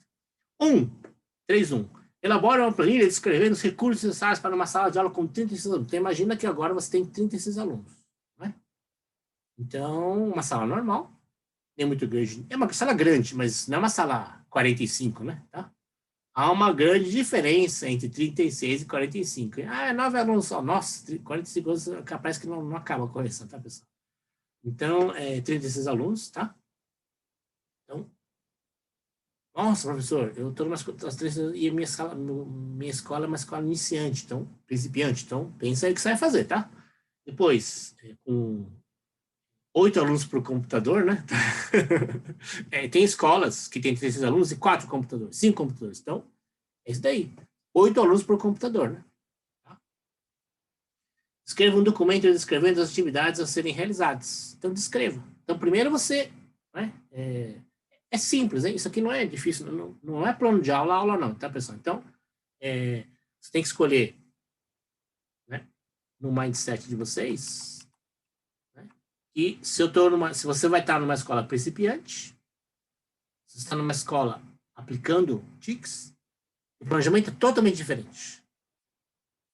3.1. Elabora uma planilha descrevendo os recursos necessários para uma sala de aula com 36 alunos. Então, imagina que agora você tem 36 alunos. Né? Então, uma sala normal, nem muito grande. É uma sala grande, mas não é uma sala 45, né? Tá? Há uma grande diferença entre 36 e 45. 9 alunos só. Nossa, 45 alunos é capaz que não acaba a correção, tá, pessoal? Então, 36 alunos, tá? Então, nossa, professor, eu estou e a minha escola é uma escola iniciante, então, principiante. Então, pensa aí o que você vai fazer, tá? Depois, com 8 alunos por computador, né? Tem escolas que tem 36 alunos e 4 computadores, 5 computadores. Então, é isso daí. 8 alunos por computador, né? Tá? Escreva um documento descrevendo as atividades a serem realizadas. Então, descreva. Então, primeiro você... Né, é simples, hein? Isso aqui não é difícil, não é plano de aula não, tá, pessoal? Então, você tem que escolher, né, no mindset de vocês, né, e se você vai estar numa escola principiante, se você está numa escola aplicando TICs, o planejamento é totalmente diferente.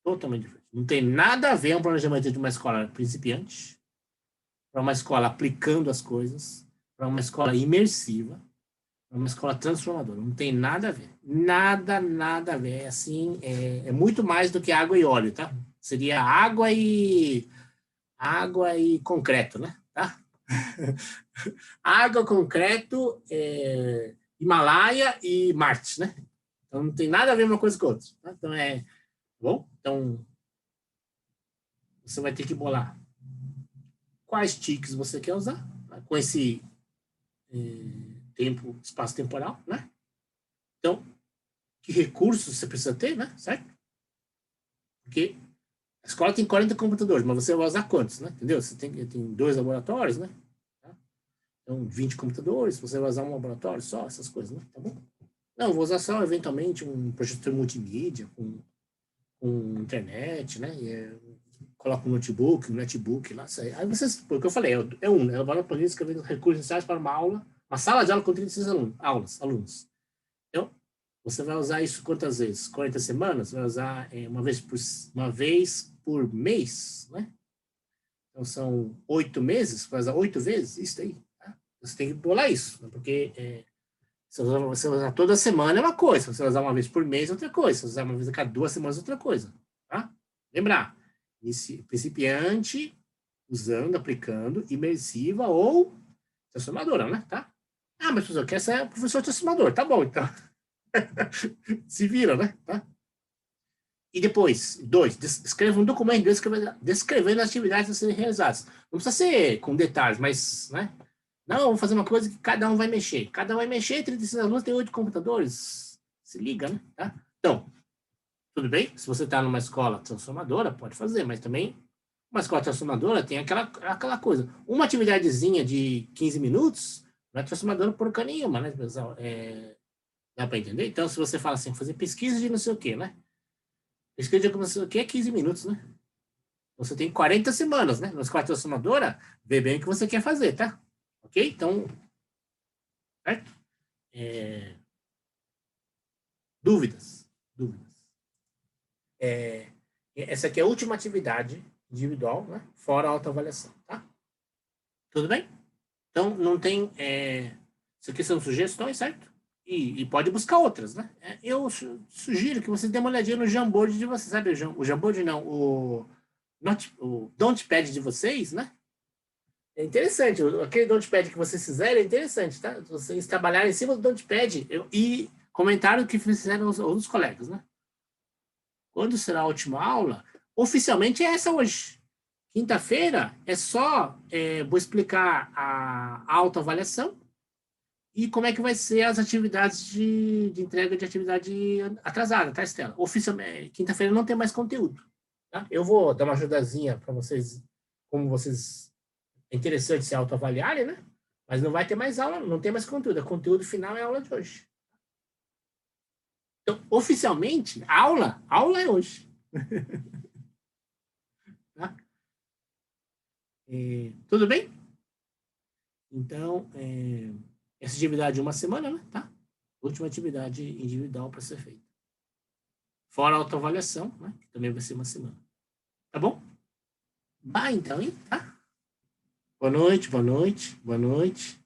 Totalmente diferente. Não tem nada a ver um planejamento de uma escola principiante para uma escola aplicando as coisas, para uma escola imersiva, para uma escola transformadora. Não tem nada a ver. Nada a ver. Assim, é muito mais do que água e óleo, tá? Seria água e concreto, né? Tá? Água, concreto, Himalaia e Marte, né? Então, não tem nada a ver uma coisa com a outra. Tá? Então, bom? Então, você vai ter que bolar quais TICs você quer usar, tá? Com esse tempo, espaço temporal, né? Então, que recursos você precisa ter, né? Certo? Porque a escola tem 40 computadores, mas você vai usar quantos, né? Entendeu? Você tem 2 laboratórios, né? Tá? Então, 20 computadores, você vai usar um laboratório só, essas coisas, né? Tá bom? Não, vou usar só, eventualmente, um projetor multimídia com internet, né? Coloca um netbook lá, sai. Aí vocês, o que eu falei, elabora planilha escrevendo recursos necessários para uma sala de aula com 36 alunos. Então, você vai usar isso quantas vezes? 40 semanas? Vai usar uma vez por mês, né? Então, são 8 meses, vai usar 8 vezes, isso aí. Tá? Você tem que bolar isso, né? Porque se você usar toda semana é uma coisa, se você usar uma vez por mês é outra coisa, se você usar uma vez a cada 2 semanas é outra coisa. Tá? Lembrar, principiante, usando, aplicando, imersiva ou transformadora, né? Tá? Mas professor, quer ser professor transformador. Tá bom, então. Se vira, né? Tá? E depois, 2, escreva um documento descrevendo as atividades a serem realizadas. Não precisa ser com detalhes, mas, né? Não, vamos fazer uma coisa que cada um vai mexer. Cada um vai mexer, 36 alunos, tem 8 computadores. Se liga, né? Tá? Então, tudo bem? Se você está numa escola transformadora, pode fazer, mas também uma escola transformadora tem aquela coisa. Uma atividadezinha de 15 minutos não é transformadora porca nenhuma, né, pessoal? Dá para entender? Então, se você fala assim, fazer pesquisa de não sei o quê, né? Pesquisa de não sei o quê é 15 minutos, né? Você tem 40 semanas, né? Na escola transformadora, vê bem o que você quer fazer, tá? Ok? Então, certo? Dúvidas? Essa aqui é a última atividade individual, né? Fora a autoavaliação, tá? Tudo bem? Então, não tem... Isso aqui são sugestões, certo? E pode buscar outras, né? Eu sugiro que você dê uma olhadinha no Jamboard de vocês, sabe? O Jamboard não, o Notepad de vocês, né? É interessante. Aquele Notepad que vocês fizeram é interessante, tá? Vocês trabalharem em cima do Notepad e comentaram o que fizeram os outros colegas, né? Quando será a última aula? Oficialmente é essa hoje. Quinta-feira é só, vou explicar a autoavaliação e como é que vai ser as atividades de entrega de atividade atrasada, tá, Estela? Oficialmente, quinta-feira não tem mais conteúdo. Tá? Eu vou dar uma ajudazinha para vocês, como vocês... É interessante se autoavaliarem, né? Mas não vai ter mais aula, não tem mais conteúdo. O conteúdo final é a aula de hoje. Então, oficialmente, aula é hoje. Tá? Tudo bem? Então, essa atividade é uma semana, né? Tá? Última atividade individual para ser feita. Fora a autoavaliação, né? Que também vai ser uma semana. Tá bom? Então, hein? Tá? Boa noite, boa noite, boa noite.